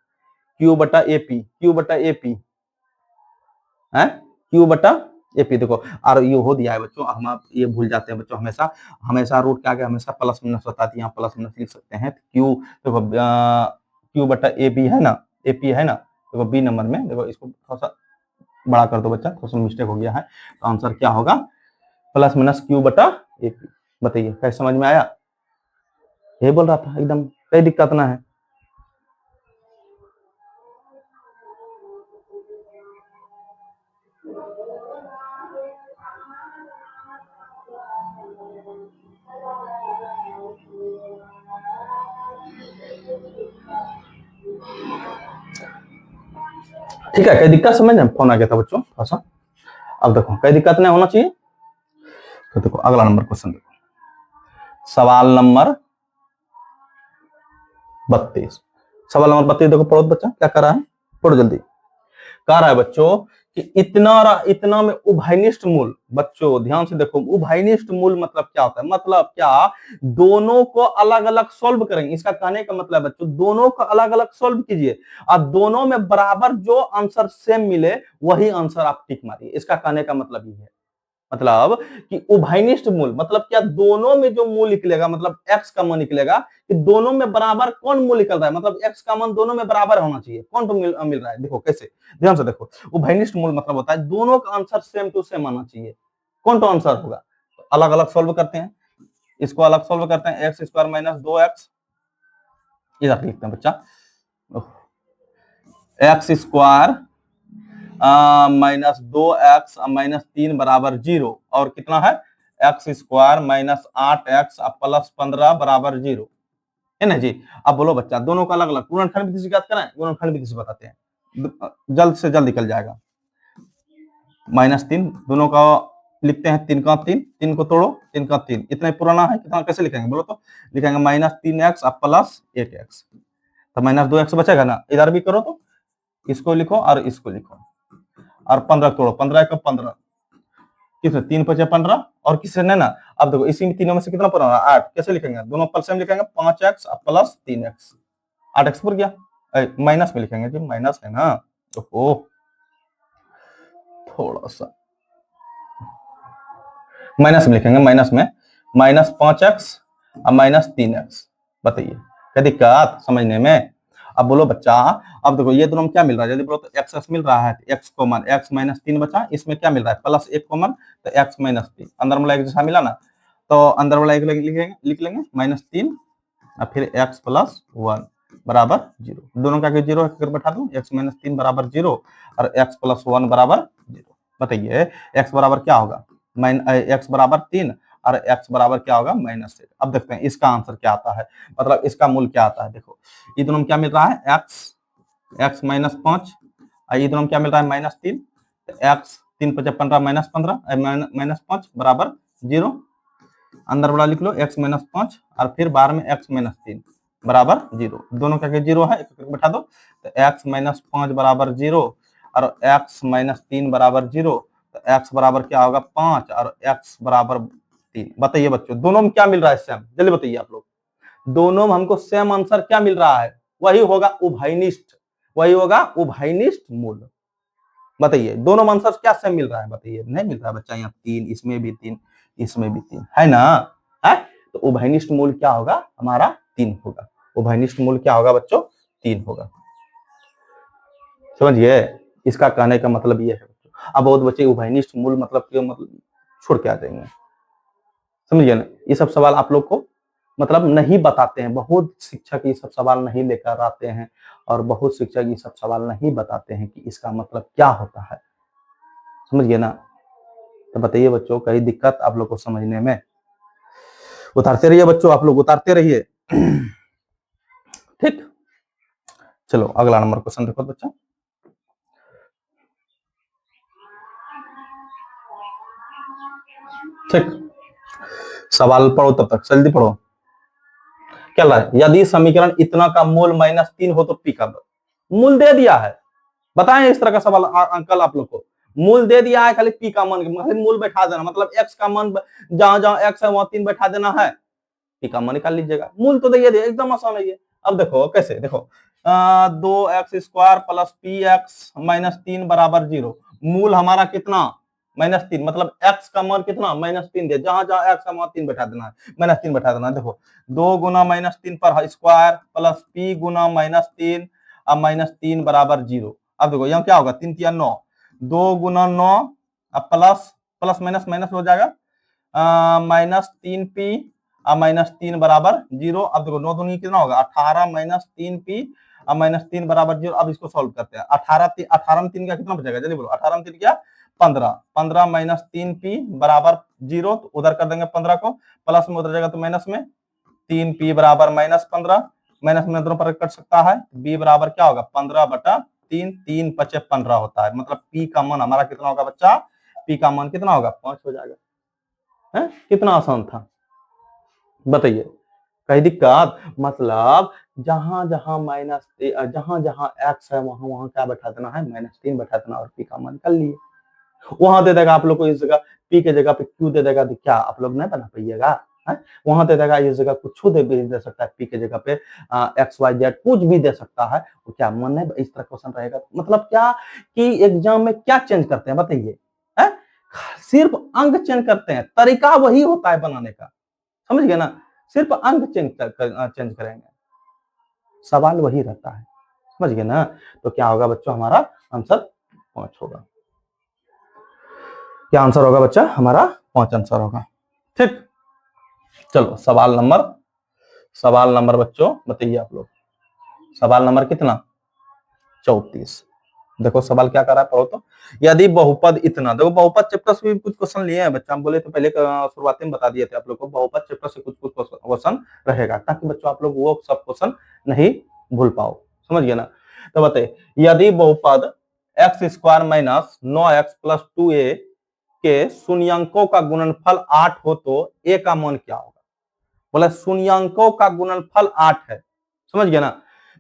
क्यू बटा ए पी, क्यू बटा ए पी है, क्यू बटा ए पी। देखो और ये हो दिया है बच्चों, हम आप ये भूल जाते हैं बच्चों, हमेशा हमेशा रूट के आगे हमेशा प्लस माइनस होता है, यहाँ प्लस माइनस लिख सकते हैं, क्यू देखो क्यू बटा ए बी है ना, ए पी है ना, देखो बी नंबर में, देखो इसको थोड़ा सा बड़ा कर दो बच्चा, थोड़ा सा मिस्टेक हो गया है, तो आंसर क्या होगा, प्लस माइनस क्यू बटा ए पी। बताइए कैसे समझ में आया, ये बोल रहा था एकदम, कोई दिक्कत ना है। ठीक है, कोई दिक्कत समझ में, फोन आ गया था बच्चों थोड़ा सा। अब देखो कोई दिक्कत नहीं होना चाहिए, तो देखो अगला नंबर क्वेश्चन देखो, सवाल नंबर 32, सवाल नंबर 32 देखो, पढ़ो बच्चा क्या कर रहा है, पढ़ो जल्दी। कह रहा है बच्चों कि इतना में उभयनिष्ठ मूल, बच्चों ध्यान से देखो, उभयनिष्ठ मूल मतलब क्या होता है, मतलब क्या, दोनों को अलग अलग सॉल्व करेंगे, इसका कहने का मतलब बच्चों दोनों को अलग अलग सॉल्व कीजिए और दोनों में बराबर जो आंसर सेम मिले वही आंसर आप टिक मारिए, इसका कहने का मतलब ये है, मतलब कि उभयनिष्ठ मूल मतलब क्या, दोनों में जो मूल निकलेगा, मतलब एक्स का मान निकलेगा कि दोनों में बराबर कौन मूल निकल रहा है, मतलब एक्स का मान दोनों में बराबर होना चाहिए, कौन तो मिल रहा है, देखो कैसे, ध्यान से देखो, उभयनिष्ठ मूल मतलब होता है दोनों का आंसर सेम टू सेम आना चाहिए, कौन तो आंसर होगा, अलग अलग सोल्व करते हैं, इसको अलग सोल्व करते हैं, एक्स स्क्वायर माइनस 2x, इधर लिखते हैं बच्चा, एक्स स्क्वायर -2x -3 बराबर 0, और कितना है, एक्स स्क्वायर -8x प्लस 15 बराबर 0 है ना जी। अब बोलो बच्चा दोनों का अलग अलग गुणनखंड विधि से ज्ञात कराएं, गुणनखंड विधि से बताते हैं, जल्द से जल्द निकल जाएगा। -3 दोनों का लिखते हैं, 3 का 3, 3 को तोड़ो, 3 का 3, इतना ही पुराना है, कितना कैसे लिखेंगे बोलो तो? लिखेंगे -3x अब प्लस 1x, तो -2x बचेगा ना, इधर भी करो तो इसको लिखो और इसको लिखो, और 15 तोड़ो, 15 का 15, किससे 3 5 15 और किससे नहीं ना। अब देखो इसी में तीनों में से कितना पुराना 8, कैसे लिखेंगे? दोनों पल्स में लिखेंगे 5x प्लस 3x, 8x पर गया, माइनस में लिखेंगे जी, माइनस है ना, ओहो थोड़ा सा माइनस में लिखेंगे, माइनस में -5x और -3x, बताइए क्या दिक्कत समझने में? अब बोलो बच्चा, अब देखो ये दोनों में क्या मिल रहा है, यदि बोलो तो x मिल रहा है, x कॉमन, x -3 बचा, इसमें क्या मिल रहा है +1 कॉमन, तो x -3 अंदर वाला एक जैसा मिला ना, तो अंदर वाला एक लिख लेंगे -3 और फिर x + 1 बराबर 0, दोनों का 0 कर बैठा दूं, x -3 बराबर 0 और x + 1 बराबर 0, बताइए x बराबर क्या होगा, x बराबर 3 और x बराबर क्या होगा -1। अब देखते हैं इसका आंसर क्या आता है, मतलब इसका मूल क्या आता है। देखो ये दोनों में क्या मिल रहा है x -5, और ये दोनों में क्या मिल रहा है -3, तो x 3 5 15 -15 -5 बराबर 0, अंदर वाला लिख लो x -5 और फिर बाहर में x -3 बराबर 0, दोनों का 0 है, एक बैठा दो, तो x -5 बराबर 0 और x -3 बराबर 0, तो x बराबर क्या होगा 5 और x बराबर 3। बताइए बच्चों दोनों में क्या मिल रहा है सेम, जल्दी बताइए आप लोग, दोनों में हमको सेम आंसर क्या मिल रहा है, वही होगा उभयनिष्ठ, वही होगा उभयनिष्ठ मूल। बताइए दोनों में आंसर क्या सेम मिल रहा है, बताइए नहीं मिल रहा है बच्चा, यहाँ 3, इसमें भी 3, इसमें भी 3 है ना, है तो उभयनिष्ठ मूल क्या होगा हमारा 3 होगा, उभयनिष्ठ मूल क्या होगा बच्चों 3 होगा, समझिए इसका कहने का मतलब ये है बच्चों। अब बहुत बच्चे उभयनिष्ठ मूल मतलब क्यों, मतलब छोड़ के आ जाएंगे, समझिए ना, ये सब सवाल आप लोग को मतलब नहीं बताते हैं, बहुत शिक्षक ये सब सवाल नहीं लेकर आते हैं और बहुत शिक्षक ये सब सवाल नहीं बताते हैं कि इसका मतलब क्या होता है, समझिए ना। तो बताइए बच्चों कहीं दिक्कत आप लोग को समझने में, उतारते रहिए बच्चों, आप लोग उतारते रहिए ठीक। चलो अगला नंबर क्वेश्चन देखो बच्चा, ठीक सवाल पढ़ो तब तक जल्दी पढ़ो। क्या है, यदि समीकरण इतना का मूल -3 हो तो पी का मूल दे दिया है, बताएं इस तरह का सवाल अंकल आप लोग को, मूल दे दिया है, खाली पी का मान मूल बैठा देना, मतलब एक्स का मान जहां जहां एक्स है वहां 3 बैठा देना है, पी का मान निकाल लीजिएगा, मूल तो दे दिया, एकदम आसान है ये। अब देखो कैसे, देखो 2x² प्लस px -3 बराबर 0, मूल हमारा कितना -3, मतलब x का मान कितना -3 दे, जहां जहां x है वहां 3 बैठा देना है, -3 बैठा देना है। देखो 2 गुना -3 पर स्क्वायर प्लस p गुना -3 अब -3 बराबर 0। अब देखो यहाँ क्या होगा 3 3 9, 2 गुना 9 अब प्लस प्लस माइनस माइनस हो जाएगा, -3p और -3 बराबर 0। अब देखो 9 दूनी कितना होगा 18 -3p और -3 बराबर 0। अब इसको सॉल्व करते हैं, 18 में 3 का कितना बचेगा जल्दी बोलो, 18 में 3 क्या 15, 15 -3p बराबर 0, तो उधर कर देंगे 15 को, प्लस में उधर जाएगा तो माइनस में, 3p बराबर -15, माइनस में दोनों पर कट सकता है, b बराबर क्या होगा 15/3, 3 5 15 होता है, मतलब p का मान हमारा कितना होगा बच्चा, p का मान कितना होगा 5 हो जाएगा, है कितना आसान था बताइए, कहीं दिक्कत, मतलब जहां जहां जहां जहां x है वहां वहां क्या बैठा देना है -3 बैठा देना और p का मान कर लिए, वहां दे देगा आप लोग को इस जगह p के जगह पे q दे देगा, तो क्या आप लोग नहीं बना पाइएगा, वहां दे देगा इस जगह कुछ दे सकता है, p के जगह पे XYZ कुछ भी दे सकता है, वो क्या मन है इस तरह क्वेश्चन रहेगा, मतलब क्या कि एग्जाम में क्या चेंज करते हैं बताइए, सिर्फ अंक चेंज करते हैं, तरीका वही होता है बनाने का, समझ गए ना, सिर्फ अंक चेंज करेंगे, सवाल वही रहता है, समझ गए ना। तो क्या होगा बच्चों हमारा आंसर 5 होगा, क्या आंसर होगा बच्चा हमारा 5 आंसर होगा, ठीक। चलो सवाल नंबर बच्चों बताइए आप लोग, सवाल नंबर कितना 34, देखो सवाल क्या कर रहा है पढ़ो तो, यदि बहुपद इतना, देखो बहुपद चैप्टर से भी कुछ क्वेश्चन लिए हैं बच्चा, हम बोले तो पहले शुरुआत में बता दिए थे आप लोग को, बहुपद चैप्टर से कुछ क्वेश्चन रहेगा, ताकि बच्चों आप लोग वो सब क्वेश्चन नहीं भूल पाओ, समझ गए ना। तो बताइए यदि बहुपद x square minus 9x plus 2a के शून्यंकों का गुणनफल 8 हो तो a का मान क्या होगा। बोला शून्यंकों का गुणनफल 8 है, समझ गया ना।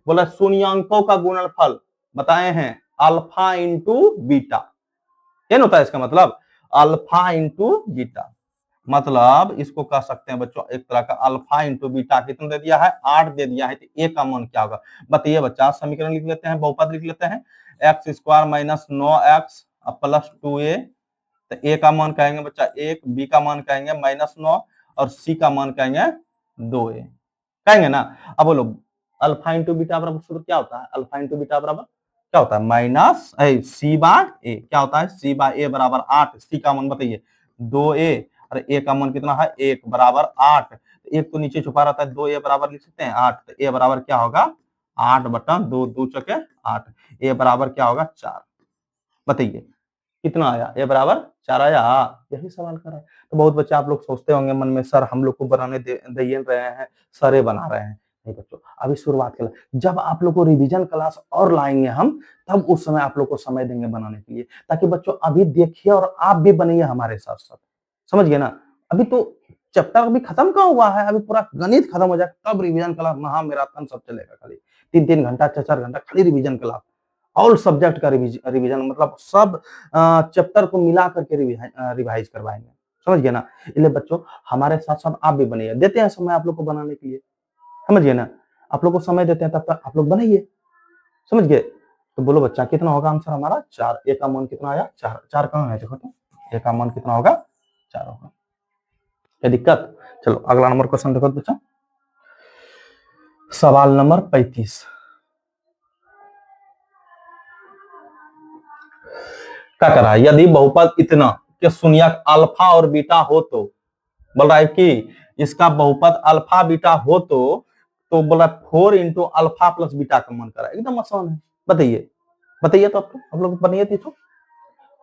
बोला शून्यंकों का गुणनफल बताए हैं अल्फा इंटू बीटा, क्या होता है इसका मतलब अल्फा इंटू बीटा। मतलब इसको कह सकते हैं बच्चों एक तरह का अल्फा इंटू बीटा कितना दे दिया है 8 दे दिया है, तो ए का मान क्या होगा बताइए बच्चा। समीकरण लिख लेते हैं, बहुपद लिख लेते हैं x square minus 9x plus 2a, तो ए का मान कहेंगे बच्चा 1, बी का मान कहेंगे -9 और सी का मान कहेंगे 2a, कहेंगे ना। अब बोलो अल्फा इंटू बीटा बराबर सूत्र क्या होता है, अल्फा इंटू बीटा बराबर क्या होता है माइनस सी बाय ए, क्या होता है सी बाय ए बराबर 8, सी का मान बताइए 2a और ए का मान कितना है 1 बराबर 8, एक तो नीचे छुपा रहता है 2a बराबर लिख सकते हैं 8, तो ए बराबर क्या होगा 8 बटा 2, 2 चौके 8, ए बराबर क्या होगा 4। बताइए कितना आया, ए बराबर 4 आया, यही सवाल कर रहा है। तो बहुत बच्चे आप लोग सोचते होंगे मन में सर हम लोग को बनाने दे रहे हैं, सर बना रहे हैं। नहीं बच्चों अभी शुरुआत के लिए, जब आप लोग को रिवीजन क्लास और लाएंगे हम तब उस समय आप लोग को समय देंगे बनाने के लिए, ताकि बच्चों अभी देखिए और आप भी बनिए हमारे साथ साथ, समझ गए ना। अभी तो चैप्टर अभी खत्म कहाँ हुआ है, अभी पूरा गणित खत्म हो जाए तब रिवीजन क्लास महामैराथन सब चलेगा, खाली 3-3 घंटा 4-4 घंटा खाली रिवीजन क्लास, ऑल सब्जेक्ट का रिवीजन मतलब सब चैप्टर को मिला करके रिवाइज करवाएंगे, समझ गए ना। इसलिए बच्चों हमारे साथ साथ आप भी बनिए, देते हैं समय आप लोग को बनाने के लिए, समझ गए ना। आप लोग को समय देते हैं तब तक आप लोग बनाइए, समझ गए। तो बोलो बच्चा कितना होगा आंसर हमारा 4, ए का मान कितना आया 4, 4 कहाँ है देखो तो, ए का मान कितना होगा 4 होगा, क्या दिक्कत। चलो अगला नंबर क्वेश्चन देखो बच्चा, सवाल नंबर 35। क्या कर रहा है, यदि बहुपद इतना के शून्यक अल्फा और बीटा हो तो, बोल रहा है कि इसका बहुपद अल्फा बीटा हो तो बोला 4 इंटू अल्फा प्लस बीटा का मान करा, एकदम आसान है। बताइए बताइए तो आप लोग बनिए तो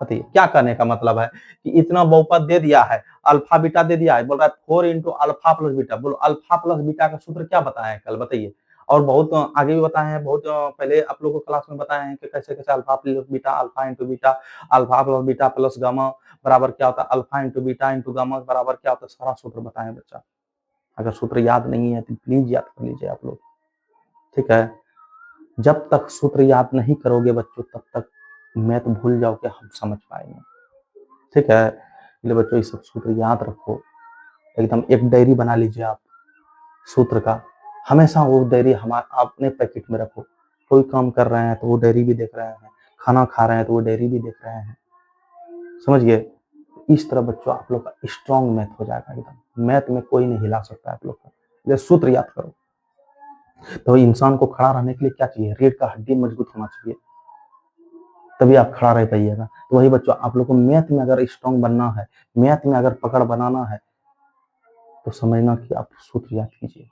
बताइए क्या करने का मतलब है कि इतना बहुपद दे दिया है, अल्फा बीटा दे दिया है, बोल रहा है 4 इंटू अल्फा प्लस बीटा। बोलो अल्फा प्लस बीटा का सूत्र क्या बताया है कल, बताइए। और बहुत आगे भी बताए हैं, बहुत पहले आप लोगों को क्लास में बताए हैं कि कैसे कैसे alpha plus beta, alpha into beta, alpha plus beta plus gamma बराबर क्या होता है alpha into beta into gamma बराबर क्या होता है, सारा सूत्र बताएं बच्चा। अगर सूत्र याद नहीं है तो प्लीज याद कर लीजिए आप लोग, ठीक है। जब तक सूत्र याद नहीं करोगे बच्चों तब तक मैथ भूल जाओ कि हम समझ पाएंगे, ठीक है। इसलिए बच्चों ये सब सूत्र याद रखो, एकदम एक डायरी बना लीजिए आप सूत्र का, हमेशा वो डायरी हमारा अपने पैकेट में रखो। कोई काम कर रहे हैं तो वो डायरी भी देख रहे हैं, खाना खा रहे हैं तो वो डायरी भी देख रहे हैं, समझ गए। इस तरह बच्चों आप लोग का स्ट्रॉन्ग मैथ हो जाएगा एकदम, मैथ में कोई नहीं हिला सकता आप लोग का। ये सूत्र याद करो। तो इंसान को खड़ा रहने के लिए क्या चाहिए, रीढ़ का हड्डी मजबूत होना चाहिए, तभी आप खड़ा रह पाइएगा। तो वही बच्चों आप लोग को मैथ में अगर स्ट्रॉन्ग बनना है, मैथ में अगर पकड़ बनाना है तो समझना कि आप सूत्र याद कीजिए।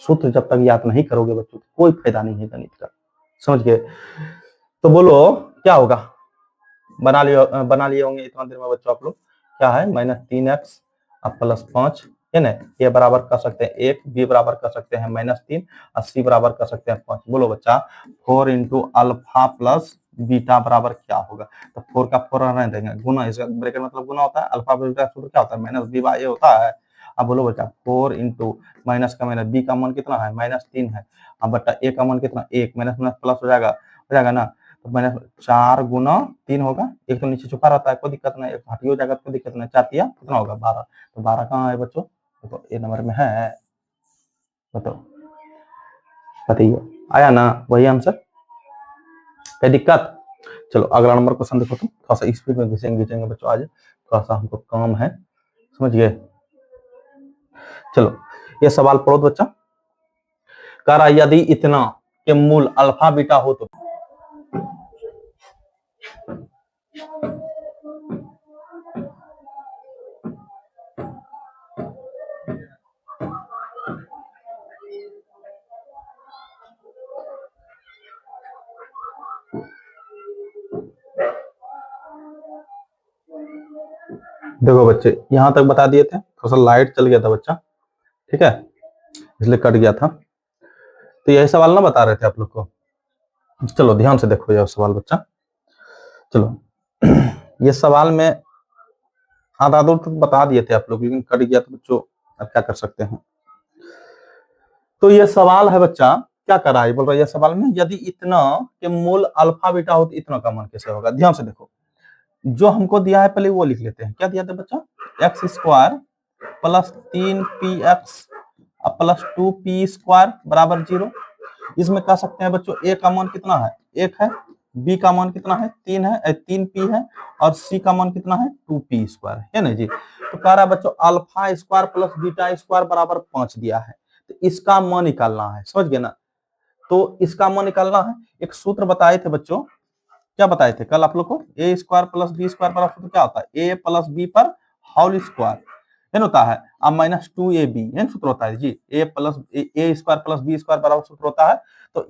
सूत्र जब तक याद नहीं करोगे बच्चों तो कोई फायदा नहीं है गणित का, समझ गए। तो बोलो क्या होगा, बना लिए होंगे इतना देर में बच्चों आप लोग, क्या है -3x प्लस 5 है ना, ए बराबर कर सकते हैं 1, बी बराबर कर सकते हैं -3 और सी बराबर कर सकते हैं 5। बोलो बच्चा 4 इंटू अल्फा प्लस बीटा बराबर क्या होगा, तो 4 का 4 रहने देंगे, गुना, इसका ब्रैकेट मतलब गुना होता है, अल्फा बीटा का सूत्र क्या होता है माइनस बी बाय ए होता है। अब बोलो बच्चा 4 इंटू माइनस का माइनस, बी का मान कितना है -3 है, अब बट्टा ए का मान कितना 1, माइनस माइनस प्लस हो जाएगा ना, तो मैंने 4 गुना 3 होगा, एक तो नीचे छुपा रहता है कोई दिक्कत नहीं, एक हटी हो जाएगा कोई दिक्कत नहीं, 4 तिया कितना होगा 12, तो 12 कहाँ है बच्चों, तो ए नंबर में है, बताओ बताइए आया ना वही आंसर, क्या दिक्कत। चलो अगला नंबर क्वेश्चन देखो, तो थोड़ा सा स्पीड में घिसेंगे बच्चों, आज थोड़ा सा हमको काम है, समझ गए। चलो ये सवाल पढ़ो बच्चा, कह रहा यदि इतना के मूल अल्फा बीटा हो तो, देखो बच्चे यहां तक बता दिए थे, थोड़ा सा लाइट चल गया था बच्चा, ठीक है, इसलिए कट गया था। तो यही सवाल ना बता रहे थे आप लोग को, चलो ध्यान से देखो यह सवाल बच्चा। चलो ये सवाल में आधा दो तो बता दिए थे आप लोग, लेकिन कट गया तो बच्चों अब क्या कर सकते हैं। तो ये सवाल है बच्चा, क्या कर रहा है, बोल रहा है ये सवाल में यदि इतना के मूल अल्फा बीटा हो तो इतना का मान कैसे होगा। ध्यान से देखो, जो हमको दिया है पहले वो लिख लेते हैं। क्या दिया था बच्चा, x square plus 3px plus 2p² बराबर 0। इसमें कह सकते हैं बच्चों ए का मान कितना है, 1 है, बी का मान कितना है, 3 है, 3p है, और सी का मान कितना है, 2p² है ना जी। तो कह रहा है बच्चों alpha square plus beta square बराबर 5 दिया है, तो इसका मान निकालना है, समझ गए ना। तो इसका मान निकालना है, एक सूत्र बताए थे बच्चों, क्या बताए थे कल आप लोग को, ए स्क्वायर प्लस बी स्क्वायर बराबर सूत्र क्या होता है, ए प्लस बी पर होल स्क्वायर है होता है, अब माइनस 2ab है सूत्र होता है जी, ए स्क्वायर प्लस बी स्क्वायर बराबर सूत्र होता है। तो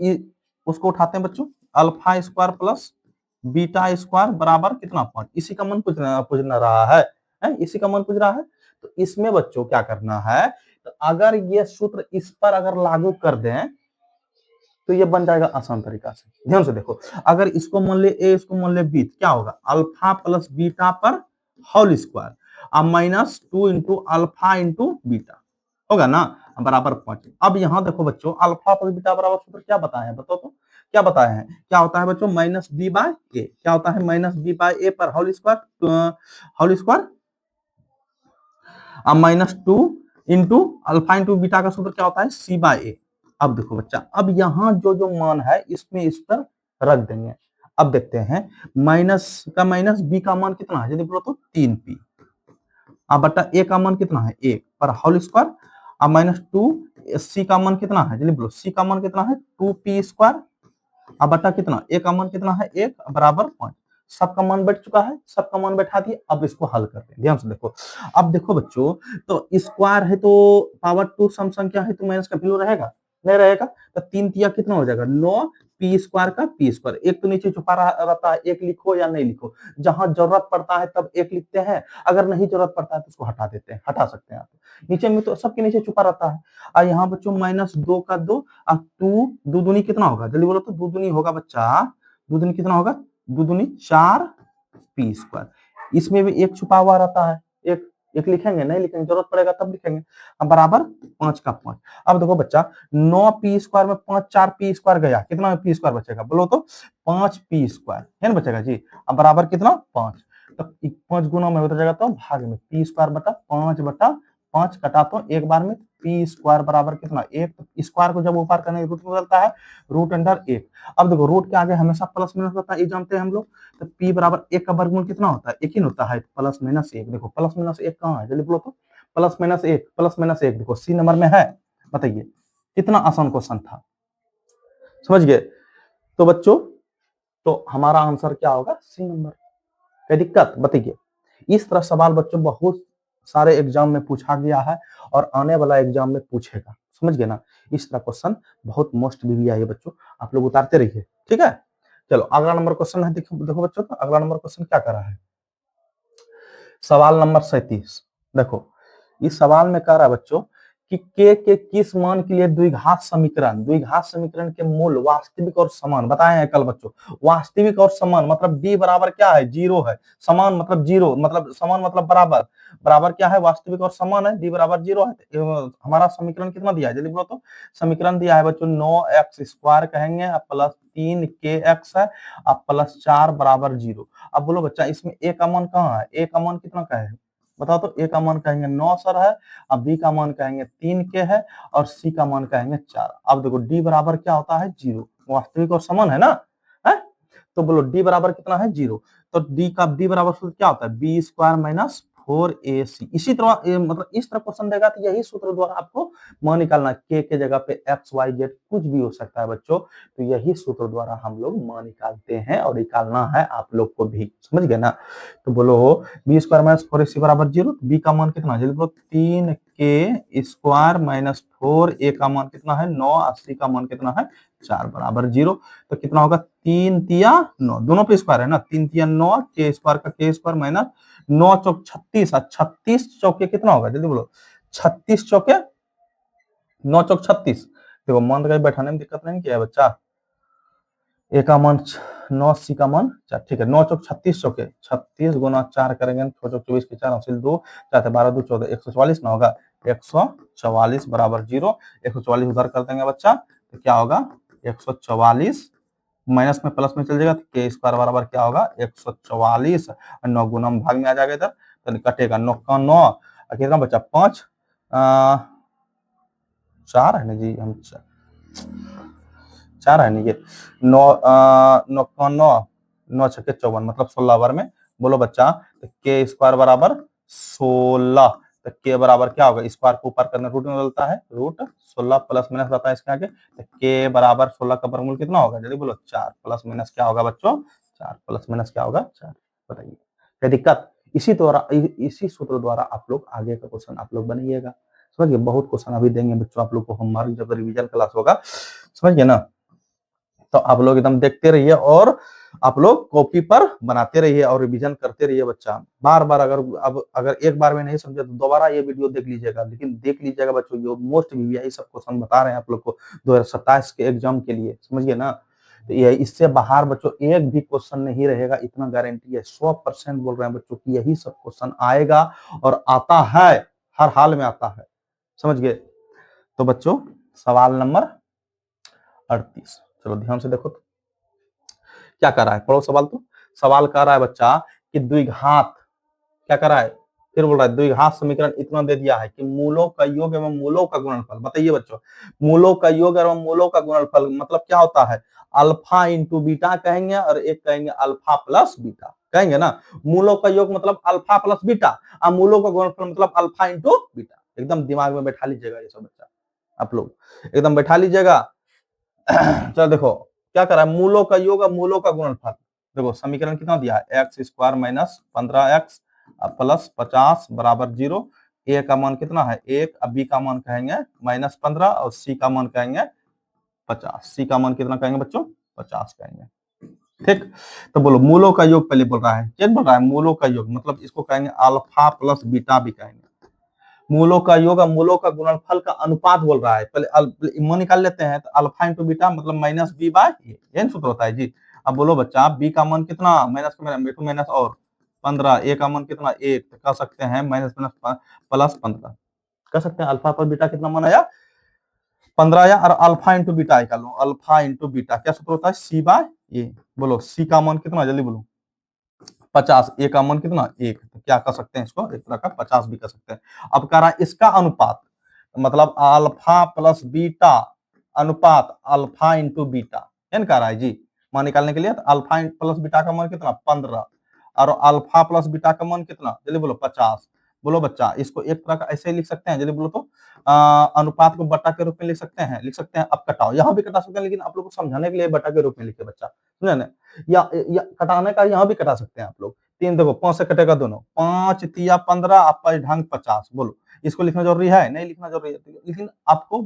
उसको उठाते हैं बच्चों, alpha square plus beta square बराबर कितना 5, इसी का मन पूछ रहा है, इसी का मन पूछ रहा है। तो इसमें बच्चों क्या करना है, तो अगर ये सूत्र इस पर अगर लागू कर दें तो ये बन जाएगा आसान तरीका से। ध्यान से देखो, अगर इसको मान ले ए, इसको मान ले बी, क्या होगा, अल्फा प्लस बीटा पर होल स्क्वायर अब minus 2 into alpha into beta होगा ना, बराबर 5। अब यहाँ देखो बच्चों, अल्फा प्लस बीटा बराबर सूत्र क्या बताए हैं, बताओ तो क्या बताए हैं, क्या होता है बच्चों, माइनस बी बाय ए, क्या होता है, माइनस बी बाय ए पर होल स्क्वायर अब minus 2 into alpha into beta का सूत्र क्या होता है, सी बाय ए। अब देखो बच्चा, अब यहाँ जो जो मान है इसमें इस पर रख देंगे। अब देखते हैं, माइनस का माइनस, बी का मान कितना है, यदि बोलो तो 3p, अब बटा ए का मान कितना है 1 पर होल स्क्वायर, अब माइनस 2, सी का मान कितना है, जल्दी बोलो, सी का मान कितना है 2p², अब बटा कितना, ए का मान कितना है 1 बराबर 5। सबका मान बैठ चुका है, सबका मान बैठा दिए, अब इसको हल करते हैं। ध्यान से देखो, अब देखो बच्चों, तो स्क्वायर है तो पावर 2 सम संख्या है तो माइनस का वैल्यू रहेगा, नहीं रहेगा, तो 3 तिया कितना हो जाएगा 9p² का p²। एक तो नीचे छुपा रहता है, एक लिखो या नहीं लिखो, जहां जरूरत पड़ता है तब एक लिखते हैं, अगर नहीं जरूरत पड़ता है तो उसको हटा देते हैं, हटा सकते हैं आप। नीचे में तो सबके नीचे छुपा रहता है। और यहाँ बच्चों माइनस 2 का 2 और 2 दो दूनी कितना होगा, जल्दी बोलो तो, दो दूनी होगा बच्चा, दो दूनी कितना होगा, दो दूनी 4p²। इसमें भी एक छुपा हुआ रहता है, एक एक लिखेंगे, नहीं लिखेंगे, जरूरत पड़ेगा तब लिखेंगे। अब बराबर 5 का 5। अब देखो बच्चा, 9p² में 5 4p² गया, कितना p² बचेगा बोलो तो, 5p² है ना बचेगा जी। अब बराबर कितना 5, तो 5 गुना में होता जाएगा तो भाग में p² बटा 5 बटा 5 कटा तो एक बार में p² बराबर कितना 1, तो स्क्वायर को जब ऊपर करने रूट में बदलता है, रूट अंडर 1। अब देखो रूट के आगे हमेशा प्लस माइनस होता है, ये जानते हैं हम लोग। तो p बराबर 1 का वर्गमूल कितना होता है, 1 ही होता है, प्लस माइनस 1। देखो प्लस माइनस 1 कहाँ है, जल्दी बोलो तो, प्लस माइनस 1, प्लस माइनस 1 देखो सी नंबर में है। बताइए कितना आसान क्वेश्चन था, समझ गए। तो बच्चों, तो हमारा आंसर क्या होगा, सी नंबर। क्या दिक्कत बताइए। इस तरह सवाल बच्चों बहुत सारे एग्जाम में पूछा गया है और आने वाला एग्जाम में पूछेगा, समझ गए ना। इस तरह क्वेश्चन बहुत मोस्ट भी है बच्चों, आप लोग उतारते रहिए, ठीक है। चलो अगला नंबर क्वेश्चन है, देखो देखो बच्चों, तो अगला नंबर क्वेश्चन क्या कर रहा है, सवाल नंबर 37। देखो इस सवाल में कह रहा है बच्चों कि के किस मान के लिए द्विघात समीकरण के मूल वास्तविक और समान बताए हैं कल बच्चों। वास्तविक और समान मतलब d बराबर क्या है, 0 है, समान मतलब 0, मतलब समान मतलब बराबर, बराबर क्या है, वास्तविक और समान है, d बराबर 0 है। तो हमारा समीकरण कितना दिया है, जल्दी बोलो तो, समीकरण दिया है बच्चों 9x² कहेंगे प्लस 3kx है अब प्लस 4 बराबर 0। अब बोलो बच्चा इसमें ए का मान कहाँ है, ए का मान कितना का है बताओ तो, ए का मान कहेंगे 9 सर है, अब बी का मान कहेंगे 3 के है, और सी का मान कहेंगे 4। अब देखो डी बराबर क्या होता है 0, वास्तविक और समान है ना, है। तो बोलो डी बराबर कितना है 0, तो डी बराबर सूत्र क्या होता है, b² माइनस 4ac। इसी तरह मतलब इस तरह क्वेश्चन देगा तो यही सूत्र द्वारा आपको मान निकालना, के जगह पे x y z कुछ भी हो सकता है बच्चों, तो यही सूत्र द्वारा हम लोग मान निकालते हैं और निकालना है आप लोग को भी, समझ गए ना। तो बोलो b² माइनस 4ac बराबर 0, बी का मान कितना, जल्दी बोलो 3k² माइनस 4a का मान कितना है 9, 80 का मान कितना है 4 बराबर 0। तो कितना होगा 3 तिया 9, दोनों पे स्क्वायर है ना, 3 तिया 9, k² का k² माइनस 9 चौक 36, 36 चौके कितना होगा जल्दी बोलो, 36 चौके 9 चौक 36। देखो मान कहीं बैठाने में दिक्कत नहीं किया है बच्चा, ए का मान 9, सी का मान 4, ठीक है। 9 चौक 36 चौके 36 गुना 4 करेंगे, 6 चौक 24 के 4 हासिल 2, 4 12 2 14, 144 ना होगा, 144 बराबर 0। 144 उधर कर देंगे बच्चा, तो क्या होगा 144 माइनस में प्लस में चल जाएगा, तो के स्क्वायर बराबर क्या होगा 144, और 9 गुना में भाग में आ जाएगा इधर, तो कटेगा 9 का 9, कितना बचा 5, 4 है ना जी, हम 4 है नहीं, ये 9 9 का 9, 9 छक्के 54, मतलब 16 बार में। बोलो बच्चा, तो के स्क्वायर बराबर 16, तो के बराबर क्या होगा, स्क्वायर को ऊपर करने रूट में बदलता है, रूट 16 प्लस माइनस रहता है इसके आगे, तो के बराबर 16 का वर्गमूल कितना होगा, जल्दी बोलो 4, प्लस माइनस क्या होगा बच्चों 4, प्लस माइनस क्या होगा 4, बताइए क्या दिक्कत। इसी सूत्र द्वारा आप लोग आगे का क्वेश्चन आप लोग बनाइएगा, समझिए। बहुत क्वेश्चन अभी देंगे बच्चों आप लोग को, होमवर्क जब रिवीजन क्लास होगा, समझिए ना। तो आप लोग एकदम देखते रहिए, और आप लोग कॉपी पर बनाते रहिए और रिवीजन करते रहिए बच्चा। बार बार अगर एक बार में नहीं समझे तो दोबारा ये वीडियो देख लीजिएगा, लेकिन देख लीजिएगा बच्चों, जो मोस्ट वीवीआई सब क्वेश्चन बता रहे हैं आप लोग को 2027 के एग्जाम के लिए, समझिए ना। तो ये इससे बाहर बच्चों एक भी क्वेश्चन नहीं रहेगा, इतना गारंटी है, 100% बोल रहे हैं बच्चों की यही सब क्वेश्चन आएगा, और आता है, हर हाल में आता है, समझ गए। तो बच्चों सवाल नंबर 38, चलो ध्यान से देखो तो क्या कर रहा है, पढ़ो सवाल। तो सवाल कर रहा है बच्चा कि द्विघात, क्या कर रहा है, फिर बोल रहा है द्विघात समीकरण इतना दे दिया है कि मूलों का योग एवं मूलों का गुणनफल, बताइए बच्चों, मूलों का योग एवं मूलों का गुणनफल मतलब क्या होता है, अल्फा इंटू बीटा कहेंगे, और एक कहेंगे अल्फा प्लस बीटा, कहेंगे ना। मूलों का योग मतलब अल्फा प्लस बीटा, और मूलों का गुणनफल मतलब अल्फा इंटू बीटा, एकदम दिमाग में बैठा लीजिएगा ये सब बच्चा, आप लोग एकदम बैठा लीजिएगा। चलो देखो क्या करा है, मूलों का योग और मूलों का गुणनफल, देखो समीकरण कितना दिया है, x square minus 15x plus 50 बराबर 0। ए का मान कितना है 1, अब बी का मान कहेंगे -15, और सी का मान कहेंगे 50। सी का मान कितना कहेंगे बच्चों 50 कहेंगे, ठीक। तो बोलो मूलों का योग पहले बोल रहा है, क्या बोल रहा है, मूलों का योग मतलब इसको कहेंगे अल्फा प्लस बीटा भी कहेंगे। मूलों का योग और मूलों का गुणनफल का अनुपात बोल रहा है, पहले मान निकाल लेते हैं, तो अल्फा इंटू बीटा मतलब माइनस बी बाय ए, यही सूत्र होता है जी। अब बोलो बच्चा बी का मान कितना, माइनस माइनस और 15, ए का मान कितना 1, तो कह सकते हैं माइनस माइनस प्लस 15, कह सकते हैं अल्फा पर बीटा कितना मान आया 15 आया, और अल्फा इंटू बीटा निकालो, अल्फा इंटू बीटा क्या सूत्र होता है सी बाय ए। बोलो सी का मान कितना, जल्दी बोलो 50, ए का मान कितना 1, तो क्या कर सकते हैं इसको एक तरह का 50 भी कर सकते हैं। अब कह रहा है इसका अनुपात, मतलब अल्फा प्लस बीटा अनुपात अल्फा इंटू बीटा, है ना कह रहा है जी। मान निकालने के लिए तो अल्फा प्लस बीटा का मान कितना 15, और अल्फा प्लस बीटा का मान कितना, जल्दी बोलो 50। बोलो बच्चा इसको एक तरह का ऐसे ही लिख सकते हैं, जल्दी बोलो तो अनुपात को बटा के रूप में लिख सकते हैं। अब कटाओ, यहाँ भी कटा सकते हैं, लेकिन आप लोग को समझाने के लिए बटा के रूप में लिखे बच्चा, समझे ना। या कटाने का यहाँ भी कटा सकते हैं आप लोग, 3 देखो 5 से कटेगा दोनों, 5 तिया 15, आप ढंग 50। बोलो इसको लिखना जरूरी है, नहीं लिखना जरूरी है, लेकिन आपको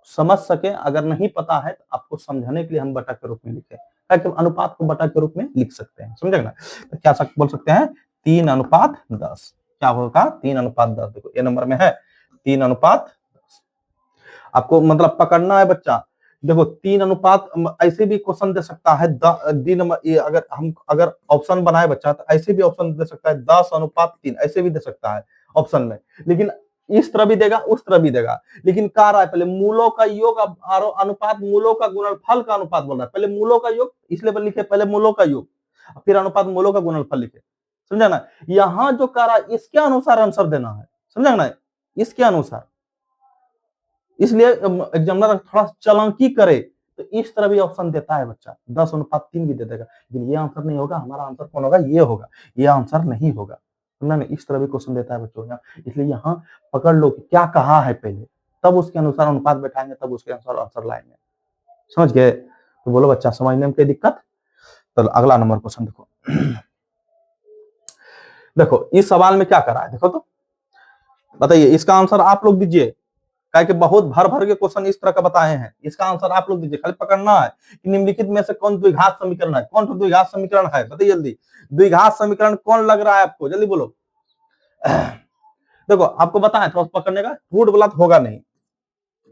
समझ सके, अगर नहीं पता है तो आपको समझाने के लिए हम बटा के रूप में लिखे, ताकि अनुपात को बटा के रूप में लिख सकते हैं, समझे ना। तो क्या बोल सकते हैं 3:10, क्या होगा 3:10, देखो ए नंबर में है 3:10। आपको मतलब पकड़ना है बच्चा, देखो 3 अनुपात, ऐसे भी क्वेश्चन दे सकता है डी नंबर, ये अगर ऑप्शन बनाए बच्चा तो ऐसे भी ऑप्शन दे सकता है 10:3, ऐसे भी दे सकता है ऑप्शन में, लेकिन इस तरह भी देगा उस तरह भी देगा। लेकिन कह रहा है पहले मूलों का योग अनुपात मूलों का गुणनफल का अनुपात बोल रहा है, पहले मूलों का योग इसलिए लिखे, पहले मूलों का योग फिर अनुपात मूलों का गुणनफल लिखे, समझा ना। यहाँ जो कह रहा है इसके अनुसार आंसर देना है, समझा ना, इसके अनुसार। इसलिए एग्जामिनर थोड़ा चालाकी करे तो इस तरह भी ऑप्शन देता है बच्चा, 10:3 भी दे देगा, लेकिन ये आंसर नहीं होगा, हमारा आंसर कौन होगा, ये होगा, ये आंसर नहीं होगा, समझा। इस तरह भी क्वेश्चन देता है बच्चों यहाँ, इसलिए यहाँ पकड़ लो कि क्या कहा है पहले, तब उसके अनुसार अनुपात बैठाएंगे, तब उसके अनुसार आंसर लाएंगे, समझ गए। तो बोलो बच्चा समझने में कोई दिक्कत। तो अगला नंबर क्वेश्चन देखो। देखो इस सवाल में क्या करा है, देखो तो बताइए, इसका आंसर आप लोग दीजिए, क्या कि बहुत भर भर के क्वेश्चन इस तरह का बताए हैं, इसका आंसर आप लोग दीजिए, खाली पकड़ना है कि निम्नलिखित में से कौन द्विघात समीकरण है, कौन सा द्विघात समीकरण है, बताइए जल्दी, द्विघात समीकरण कौन लग रहा है आपको, जल्दी बोलो। देखो आपको बताएं थोड़ा पकड़ने का, रूट वाला होगा नहीं,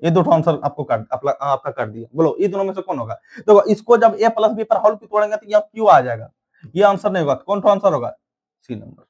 ये दो आंसर आपको आपका कर दिया। बोलो ये दोनों में से कौन होगा? देखो इसको जब a प्लस बी पर होल तोड़ेंगे तो यहाँ क्यू आ जाएगा, ये आंसर नहीं होगा। कौन सा आंसर होगा? C number.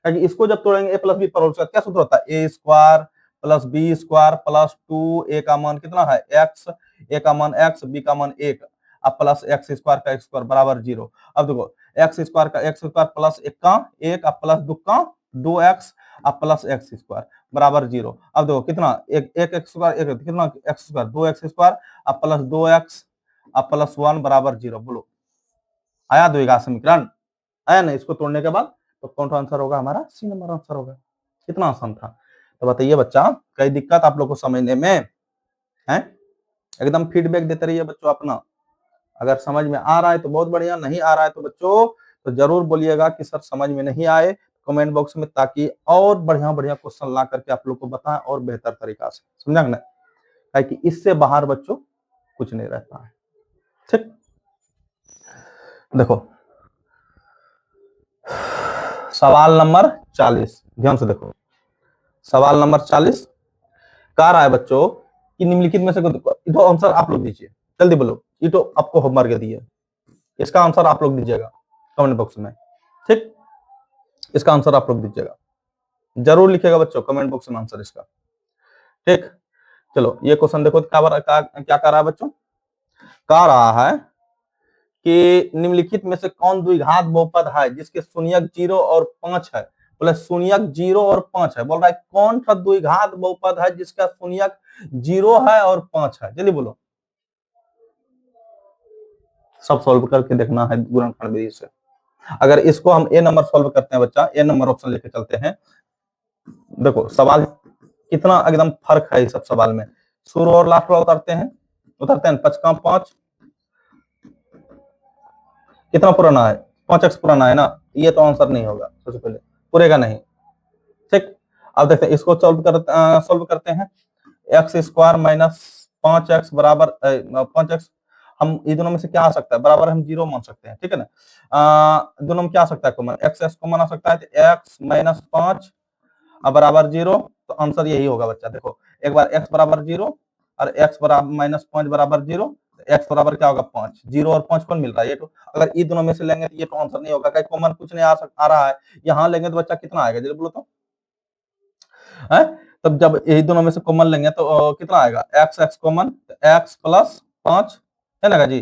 क्योंकि इसको जब तोड़ेंगे a प्लस बी पर होल स्क्वायर, क्या सूत्र होता है? a square plus B square plus 2, a का मान कितना है x, a का मान x, b का मान 1, अब प्लस एक्स स्क्वायर का एक्स स्क्वायर बराबर 0। अब देखो एक्स स्क्वायर का एक्स स्क्वायर प्लस 1 का 1, अब प्लस 2 का 2x, अब प्लस एक्स स्क्वायर बराबर 0। अब देखो कितना, एक एक्स स्क्वायर, एक कितना एक्स स्क्वायर, 2x स्क्वायर, अब प्लस 2x, अब प्लस 1 बराबर 0। बोलो आया द्विघात समीकरण? आया ना? इसको तोड़ने के बाद तो कौन सा आंसर होगा हमारा? सी नंबर आंसर होगा। कितना आसान था। तो बताइए बच्चा, कई दिक्कत आप लोग को समझने में है? एकदम फीडबैक देते रहिए बच्चों अपना। अगर समझ में आ रहा है तो बहुत बढ़िया, नहीं आ रहा है तो बच्चों तो जरूर बोलिएगा कि सर समझ में नहीं आए कमेंट बॉक्स में, ताकि और बढ़िया बढ़िया क्वेश्चन ला करके आप लोग को बताएं और बेहतर तरीका से। समझा ना? ताकि इससे बाहर बच्चों कुछ नहीं रहता है। ठीक, देखो सवाल नंबर 40, ध्यान से देखो। सवाल नंबर 40 कह रहा है बच्चों कि निम्नलिखित में से तो आंसर आप लोग दीजिए, जल्दी बोलो। ये तो आपको होमवर्क दिए, इसका आंसर आप लोग दीजिएगा कमेंट बॉक्स में। ठीक, इसका आंसर आप लोग दीजिएगा, जरूर लिखिएगा बच्चों कमेंट बॉक्स में आंसर इसका। ठीक, चलो ये क्वेश्चन देखो क्या कर रहा है बच्चों। कह रहा है कि निम्नलिखित में से कौन द्विघात बहुपद है जिसके शून्यक 0 और 5 है? बोले शून्यक 0 और 5 है। बोल रहा है कौन सा द्विघात बहुपद है जिसका शून्यक 0 है और 5 है? जल्दी बोलो। सब सॉल्व करके देखना है गुणनखंड विधि से। अगर इसको हम ए नंबर सॉल्व करते हैं बच्चा, ए नंबर ऑप्शन लेके चलते हैं। देखो सवाल कितना एकदम फर्क है इस सब सवाल में। शुरू और लास्ट वाला उतारते हैं 5 का 5 कितना पुराना है? 5x पुराना है ना, ये तो आंसर नहीं होगा, सबसे पहले पूरेगा नहीं। ठीक, अब देखते हैं इसको सॉल्व करते हैं। एक्स स्क्वायर माइनस 5x बराबर 5x, हम ये दोनों में से क्या आ सकता है? बराबर हम 0 मान सकते हैं। ठीक है ना? दोनों में क्या आ सकता है कॉमन? एक्स कॉमन आ सकता है, तो एक्स माइनस 5 बराबर 0, तो आंसर यही होगा बच्चा। देखो एक बार x बराबर 0 और x बराबर माइनस 5 बराबर 0, x बराबर क्या होगा 5, 0 और 5 कौन मिल रहा है? ये तो अगर ये दोनों में से लेंगे तो ये तो आंसर नहीं होगा, कहीं कॉमन कुछ नहीं आ रहा है। यहाँ लेंगे तो बच्चा कितना आएगा? जल्दी बोलो तो है। तब जब यही दोनों में से कॉमन लेंगे तो कितना आएगा? x कॉमन, x प्लस 5 है ना जी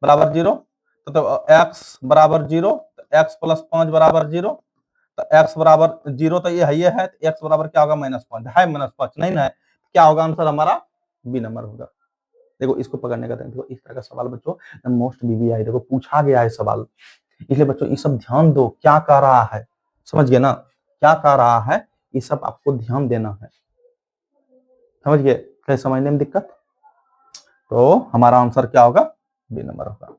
बराबर 0। तो x बराबर 0, x प्लस 5 बराबर 0, तो x बराबर 0 तो ये है, तो x बराबर क्या होगा? -5 है, -5 नहीं ना है, क्या होगा आंसर हमारा? बी नंबर होगा। देखो इसको पकड़ने का देखो, इस तरह का सवाल बच्चों मोस्ट बीबीआई देखो पूछा गया है सवाल, इसलिए बच्चों ये सब ध्यान दो क्या कह रहा है। समझ गए ना क्या कह रहा है? ये सब आपको ध्यान देना है। समझ गए? क्या समझने में दिक्कत? तो हमारा आंसर क्या होगा? बी नंबर होगा।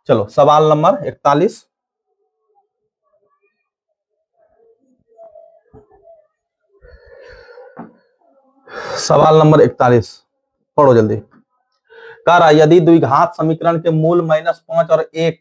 चलो सवाल नंबर 41, सवाल नंबर 41 पढ़ो जल्दी। कह रहा यदि द्विघात समीकरण के मूल -5 और 1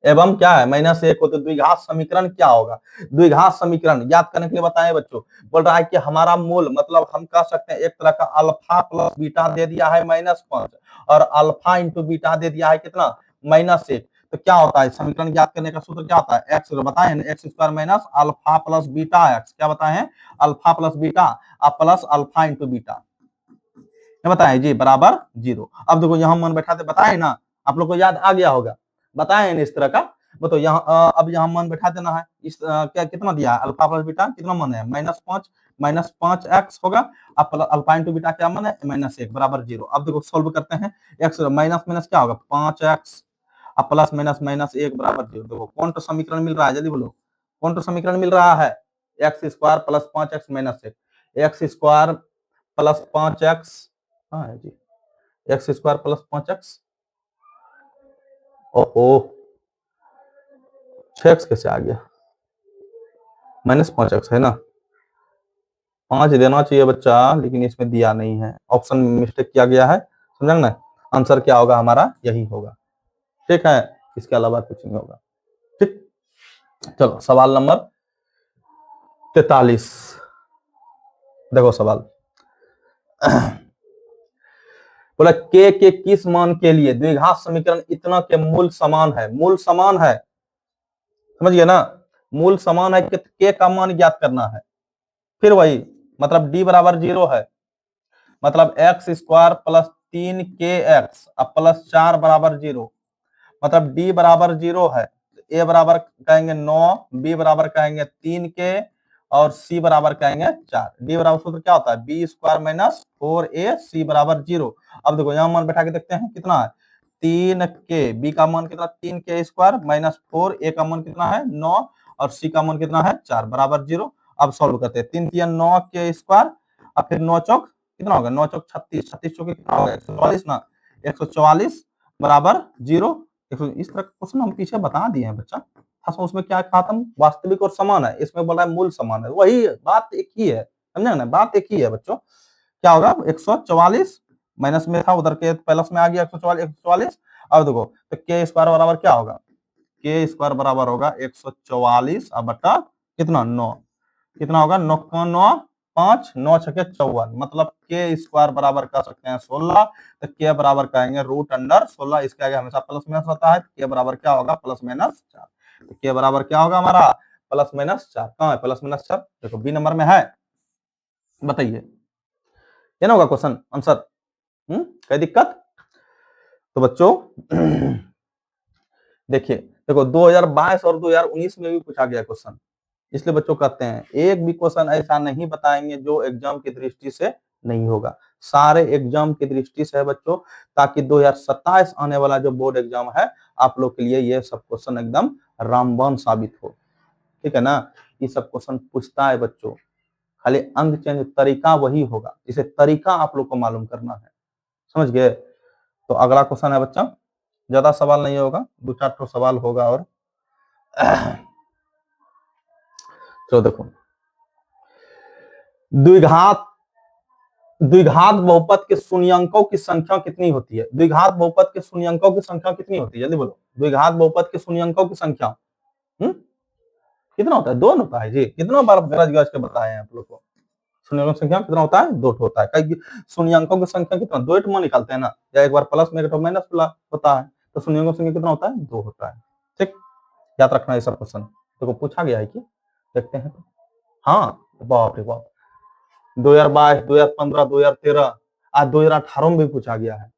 एवं क्या है -1 हो तो द्विघात समीकरण क्या होगा? द्विघात समीकरण याद करने के लिए बताएं बच्चों। बोल रहा है कि हमारा मूल मतलब हम कह सकते हैं एक तरह का अल्फा प्लस बीटा दे दिया है -5 और अल्फा इंटू बीटा दे दिया है कितना? -1। तो क्या होता है समीकरण ज्ञात करने का सूत्र? क्या होता है? एक्स बताए x square minus alpha plus beta x, क्या बताए? Alpha plus beta plus alpha into beta बताए जी बराबर 0। अब देखो यहाँ मन बैठाते बताए ना, आप लोग को याद आ गया होगा, बताए ना इस तरह का। वो तो यहाँ अब यहाँ मन बैठा देना है। इस क्या कितना दिया है? अल्फा प्लस बीटा कितना मन है? -5 एक्स होगा, अब अल्फा इंटू बीटा क्या मन है? -1 बराबर 0। अब देखो सोल्व करते हैं, एक्स माइनस माइनस क्या होगा? 5x, अब प्लस माइनस -1 बराबर 0। देखो कौन सा समीकरण मिल रहा है? जल्दी बोलो कौन सा समीकरण मिल रहा है? X square plus 5x -1, x square plus 5x, हाँ है जी, एक्स स्क्वायर प्लस 5x। ओहो 6x कैसे आ गया? -5x है ना, 5 देना चाहिए बच्चा, लेकिन इसमें दिया नहीं है, ऑप्शन में मिस्टेक किया गया है। समझा ना? आंसर क्या होगा हमारा? यही होगा। ठीक है, इसके अलावा कुछ नहीं होगा। ठीक, चलो सवाल नंबर 43 देखो सवाल बोला के किस मान के लिए द्विघात समीकरण इतना के मूल समान है, मूल समान है, समझिए ना, मूल समान है, के का मान ज्ञात करना है। फिर वही मतलब डी बराबर 0 है, मतलब एक्स स्क्वायर प्लस 3 एक्स अब प्लस 4 बराबर 0, मतलब डी बराबर 0 है, ए बराबर कहेंगे 9, बी बराबर कहेंगे 3 और सी बराबर कहेंगे 4। डी बराबर सूत्र क्या होता है, बी स्क्वायर माइनस 4 सी बराबर 0। अब देखो यहाँ मान बैठा के देखते हैं कितना है 3 बी का मान कितना 3 स्क्वायर माइनस 4, ए का मान कितना है 9 और सी का मान कितना है 4 बराबर 0। अब सॉल्व करते हैं 3 स्क्वायर और फिर 9 चौक कितना होगा 9 चौक 36, 36 चौक कितना होगा 144 ना, 144 बराबर 0। इस तरह का क्वेश्चन हम पीछे बता दिए हैं बच्चा, उसमें क्या कहा था वास्तविक और समान है, इसमें बोला है मूल समान है, वही बात एक ही है, समझे ना, बात एक ही है बच्चों। क्या होगा 144 माइनस में था उधर के प्लस में आ गया 144। अब देखो तो के स्क्वायर बराबर क्या होगा, के स्क्वायर बराबर होगा 144 अब बटा कितना 9, कितना होगा 9 का 9 5 9 छके 54, मतलब के स्क्वायर बराबर कर सकते हैं 16, तो के बराबर कहेंगे रूट अंडर 16, इसके आगे हमेशा प्लस माइनस होता है, के बराबर क्या होगा प्लस माइनस 4, तो के बराबर क्या होगा हमारा प्लस माइनस 4, कहाँ है प्लस माइनस 4, देखो बी नंबर में है, बताइए ये ना होगा क्वेश्चन आंसर, कोई दिक्कत। तो बच्चों देखिए देखो 2022 और 2019 में भी पूछा गया क्वेश्चन, इसलिए बच्चों कहते हैं एक भी क्वेश्चन ऐसा नहीं बताएंगे जो एग्जाम की दृष्टि से नहीं होगा, सारे एग्जाम की दृष्टि से है बच्चों, ताकि 2027 आने वाला जो बोर्ड एग्जाम है आप लोग के लिए ये सब क्वेश्चन एकदम रामबाण साबित हो, ठीक है ना। ये सब क्वेश्चन पूछता है बच्चों, खाली अंक चेंज तरीका वही होगा, इसे तरीका आप लोग को मालूम करना है, समझ गए। तो अगला क्वेश्चन है बच्चा, ज्यादा सवाल नहीं होगा, 2-4 तो सवाल होगा और तो देखो द्विघात द्विघात बहुपद के शून्यंकों की संख्या कितनी होती है, द्विघात बहुपद के शून्यंकों की संख्या कितनी होती है, जल्दी बोलो, द्विघात बहुपद के शून्यंकों की संख्या कितना होता है, 2 होता है जी, कितना बार गरज गरज के बताए हैं आप लोग को, शून्यंकों की संख्या कितना होता है 2 होता है, कई शून्यंकों की संख्या कितना 2 में निकालते हैं ना, या एक बार प्लस में एक माइनस होता है, तो शून्यंकों की संख्या कितना होता है 2 होता है, ठीक, याद रखना ये सब क्वेश्चन, देखो पूछा गया है कि देखते हैं, हाँ बाप रे बाप 2022 2015 2013 आज 2018 में भी पूछा गया है,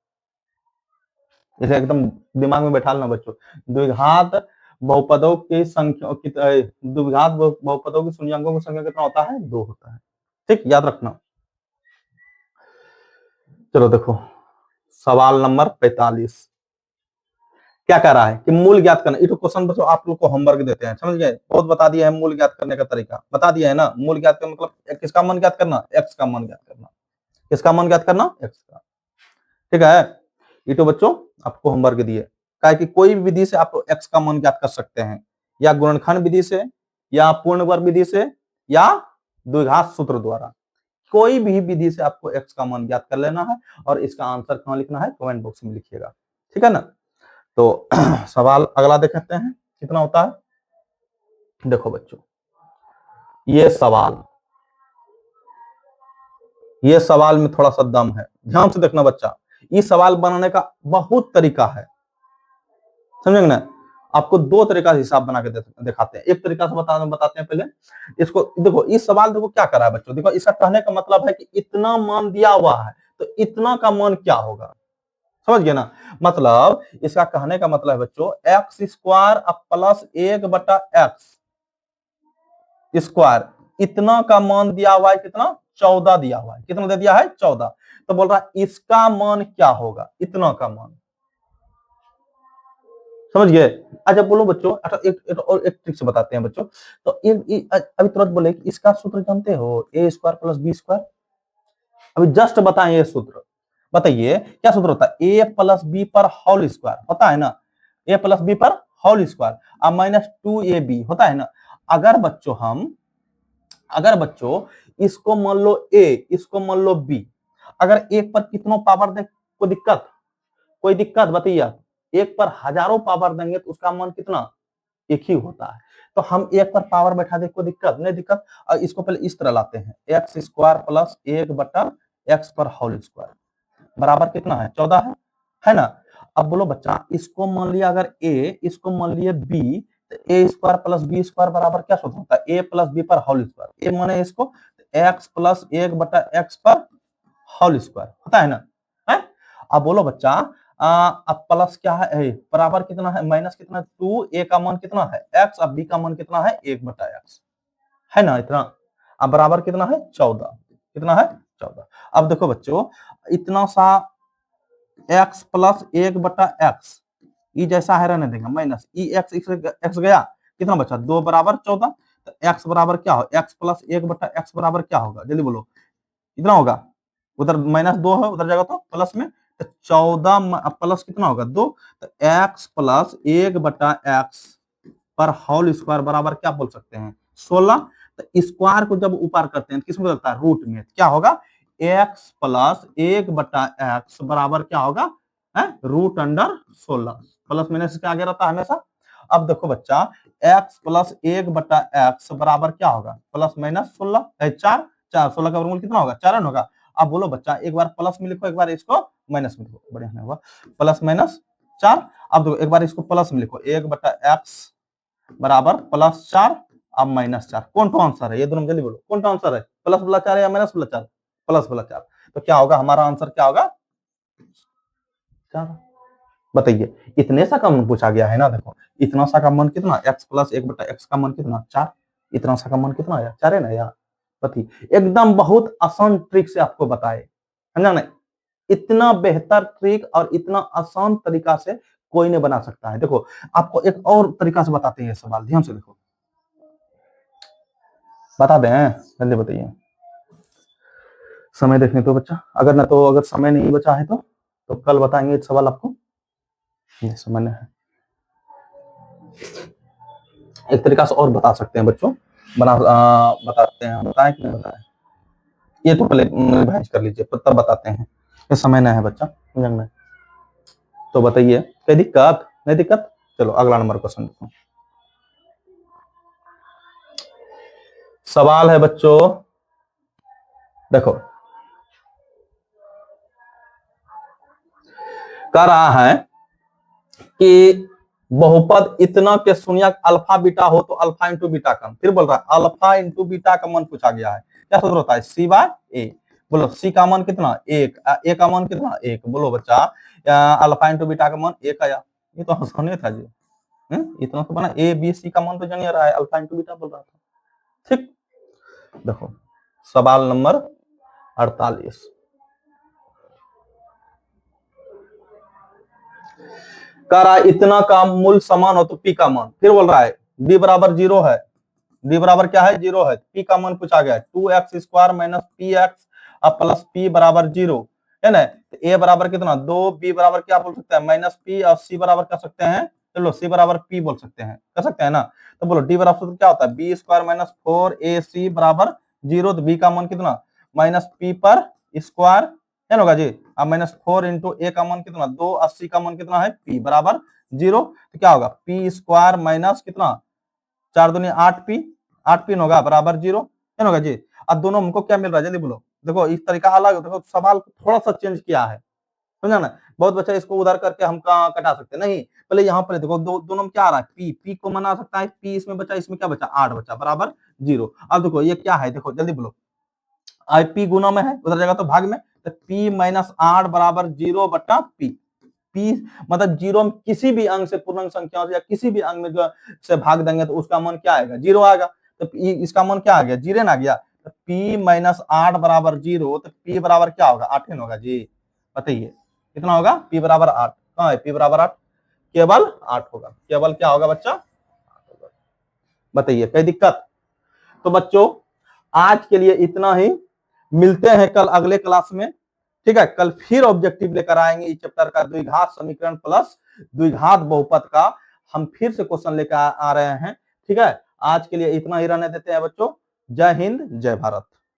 इसे एकदम दिमाग में बैठा लेना बच्चों, द्विघात बहुपदों की संख्या द्विघात बहुपदों की शून्यंकों की संख्या कितना होता है 2 होता है, ठीक, याद रखना। चलो देखो सवाल नंबर 45 क्या कह रहा है कि मूल ज्ञात करना, ये तो क्वेश्चन बच्चों आप लोग को होमवर्क देते हैं, समझ गए, बहुत बता दिया है मूल ज्ञात करने का तरीका, बता दिया है ना, मूल ज्ञात का मतलब किसका मान ज्ञात करना, एक्स का मान ज्ञात करना, किसका मान ज्ञात करना एक्स का, ठीक है। ये तो बच्चों आपको होमवर्क दिए, कहा कि कोई भी विधि से आप एक्स का मान ज्ञात कर सकते हैं, या गुणनखंड विधि से, या पूर्ण वर्ग विधि से, या द्विघात सूत्र द्वारा, कोई भी विधि से आपको एक्स का मान ज्ञात कर लेना है, और इसका आंसर कहां लिखना है कमेंट बॉक्स में लिखिएगा, ठीक है ना। तो सवाल अगला देखते हैं कितना होता है, देखो बच्चों ये सवाल में थोड़ा सा दम है, ध्यान से देखना बच्चा, इस सवाल बनाने का बहुत तरीका है, समझेंगे ना, आपको 2 तरीका से हिसाब बना के दिखाते हैं, एक तरीका से बताते हैं पहले इसको, देखो इस सवाल देखो क्या कर रहा है बच्चों, देखो इसका कहने का मतलब है कि इतना मान दिया हुआ है तो इतना का मान क्या होगा, समझ गए ना, मतलब इसका कहने का मतलब है बच्चों x square plus 1/x square, इतना का मान दिया हुआ है कितना 14 दिया हुआ है, कितना दे दिया है 14, तो बोल रहा है इसका मान क्या होगा, इतना का मान, समझ गए। अच्छा बोलो बच्चों, अच्छा एक ट्रिक से बताते हैं बच्चों, तो अभी तुरंत बोले कि इसका सूत्र जानते हो ए स्क्वायर प्लस बी स्क्वायर, अभी जस्ट बताएं ये सूत्र, बताइए क्या सूत्र होता है, ए प्लस बी पर होल स्क्वायर होता है ना, ए प्लस बी पर होल स्क्वायर अब माइनस 2ab होता है ना, अगर बच्चों इसको मान लो ए इसको मान लो बी, अगर एक पर कितनों पावर दे कोई दिक्कत बताइए, एक पर हजारों पावर देंगे तो उसका मान कितना एक ही होता है, तो हम एक पर पावर बैठा दे कोई दिक्कत नहीं, दिक्कत, इसको पहले इस तरह लाते हैं x स्क्वायर प्लस 1/x पर होल स्क्वायर, बराबर कितना है 14 है ना। अब बोलो बच्चा, इसको मान लिया अगर ए, इसको मान लिया बी, तो ए स्क्वायर प्लस बी स्क्वायर बराबर क्या सूत्र होता है, ए प्लस बी पर होल स्क्वायर। ए माने इसको एक्स प्लस एक बटा एक्स पर होल स्क्वायर होता है ना, है। अब बोलो बच्चा, अब प्लस क्या है, बराबर कितना है, माइनस कितना है 2, ए का मान कितना है एक्स, अब बी का मान कितना है 1 बटा एक्स, है ना इतना। अब बराबर कितना है 14, कितना है 14। अब देखो बच्चों, इतना सा एक्स प्लस 1 बटा एक्स, ई जैसा है रहने देंगे, माइनस ई एक्स एक्स गया, कितना बचा 2 बराबर 14। तो एक्स बराबर क्या हो, एक्स प्लस 1 बटा एक्स बराबर क्या होगा, जल्दी बोलो कितना होगा, उधर -2 है, उधर जाएगा तो प्लस में, तो 14 प्लस कितना होगा 2, तो एक्स प्लस 1 बटा एक्स पर होल स्क्वायर बराबर क्या बोल सकते हैं 16। तो स्क्वायर को जब ऊपर करते हैं किस में लगता है, रूट में, क्या होगा एक्स प्लस 1 बटा एक्स बराबर क्या होगा रूट अंडर 16। प्लस माइनस के आगे रहता है हमेशा। अब देखो बच्चा, एक्स प्लस 1 बटा एक्स बराबर क्या होगा, प्लस माइनस 16 4, 16 का वर्गमूल कितना होगा 4 होगा। अब बोलो बच्चा, एक बार प्लस में लिखो, एक बार इसको माइनस में लिखो, बढ़िया नहीं हुआ, प्लस माइनस 4। अब देखो एक बार इसको प्लस में लिखो, 1 बटा एक्स बराबर प्लस 4, अब माइनस 4, कौन सा आंसर है, ये दोनों जल्दी बोलो कौन सा आंसर है, प्लस वाला 4 या माइनस वाला 4, प्लस वाला 4। तो क्या होगा हमारा आंसर, क्या होगा 4। बताइए, इतने सा का मन पूछा गया है ना, देखो इतना सा का मन कितना, एक्स प्लस 1 बटा एक्स का मन कितना 4, इतना सा का मन कितना आया 4 है ना यार। बताइए, एकदम बहुत आसान ट्रिक से आपको बताए, है ना, इतना बेहतर ट्रिक और इतना आसान तरीका से कोई नहीं बना सकता है। देखो आपको एक और तरीका से बताते हैं सवाल, ध्यान से देखो, बता दें जल्दी बताइए, समय देखने तो बच्चा, अगर ना तो अगर समय नहीं बचा है तो कल बताएंगे सवाल आपको, ये समय है। एक तरीका से और बता सकते हैं बच्चों, बताते हैं, बताएं कि नहीं बताएं, ये तो पहले बहस कर लीजिए तब बताते हैं, ये समय ना है बच्चा समझना। तो बताइए कोई दिक्कत नहीं, दिक्कत, चलो अगला नंबर क्वेश्चन देखो। सवाल है बच्चों, देखो कह रहा है कि बहुपद इतना के शून्य अल्फा बीटा हो तो अल्फा इंटू बीटा का, फिर बोल रहा है अल्फा इंटू बीटा का मान पूछा गया है, क्या सूत्र होता है सी बाय ए। बोलो सी का मान कितना 1, ए का मान कितना 1, बोलो बच्चा अल्फा इंटू बीटा का मान 1 आया, ये तो आसान था जी, इतना तो बना, ए बी सी का मान तो जानिए रहा है, अल्फा इंटू बीटा बोल रहा था, ठीक। देखो सवाल नंबर 48, कह रहा है इतना का मूल समान हो तो पी का मान, फिर बोल रहा है डी बराबर 0 है, डी बराबर क्या है 0 है, पी का मान पूछा गया है 2x square minus P x अब प्लस पी बराबर 0 है ना। तो ए बराबर कितना 2, बी बराबर क्या बोल सकते हैं माइनस पी, और सी बराबर कर सकते हैं, चलो सी बराबर पी बोल सकते हैं, कर सकते हैं ना। तो बोलो डी बराबर क्या होता है बी स्क्वायर माइनस 4ac बराबर 0, तो बी का मान कितना माइनस पी पर स्क्वायर है ना जी, अब -4 इंटू ए का मान कितना 2, 80 का मान कितना है पी बराबर 0, तो क्या होगा पी स्क्वायर माइनस कितना 4 दूनी 8p, 8p होगा बराबर 0 है ना जी। अब दोनों हमको क्या मिल रहा है जल्दी बोलो, देखो इस तरीका अलग, देखो सवाल थोड़ा सा चेंज किया है, समझा ना। बहुत बच्चा इसको उधर करके हम कटा सकते हैं, नहीं पहले यहाँ पर देखो दोनों में क्या आ रहा है पी, पी को मना सकता है, पी इसमें बचा, इसमें क्या बचा 8 बचा बराबर 0। अब देखो ये क्या है, देखो जल्दी बोलो, आई पी गुना में है, उधर जाएगा तो भाग में, तो p माइनस 8 बराबर 0 बटा p, p मतलब 0 किसी भी अंक से पूर्णांक संख्या या किसी भी अंक में से भाग देंगे तो उसका मान क्या आएगा 0 आएगा, तो इसका मान क्या आ गया 0 आ गया, तो p माइनस 8 बराबर 0, तो p बराबर क्या होगा 8 होगा जी। बताइए कितना होगा p बराबर 8, कहाँ है p बराबर 8, केवल 8 होगा, केवल क्या होगा बच्चा, बताइए कोई दिक्कत। तो बच्चों आज के लिए इतना ही, मिलते हैं कल अगले क्लास में, ठीक है। कल फिर ऑब्जेक्टिव लेकर आएंगे इस चैप्टर का द्विघात समीकरण प्लस द्विघात बहुपद का, हम फिर से क्वेश्चन लेकर आ रहे हैं, ठीक है। आज के लिए इतना ही रहने देते हैं बच्चों, जय हिंद जय भारत।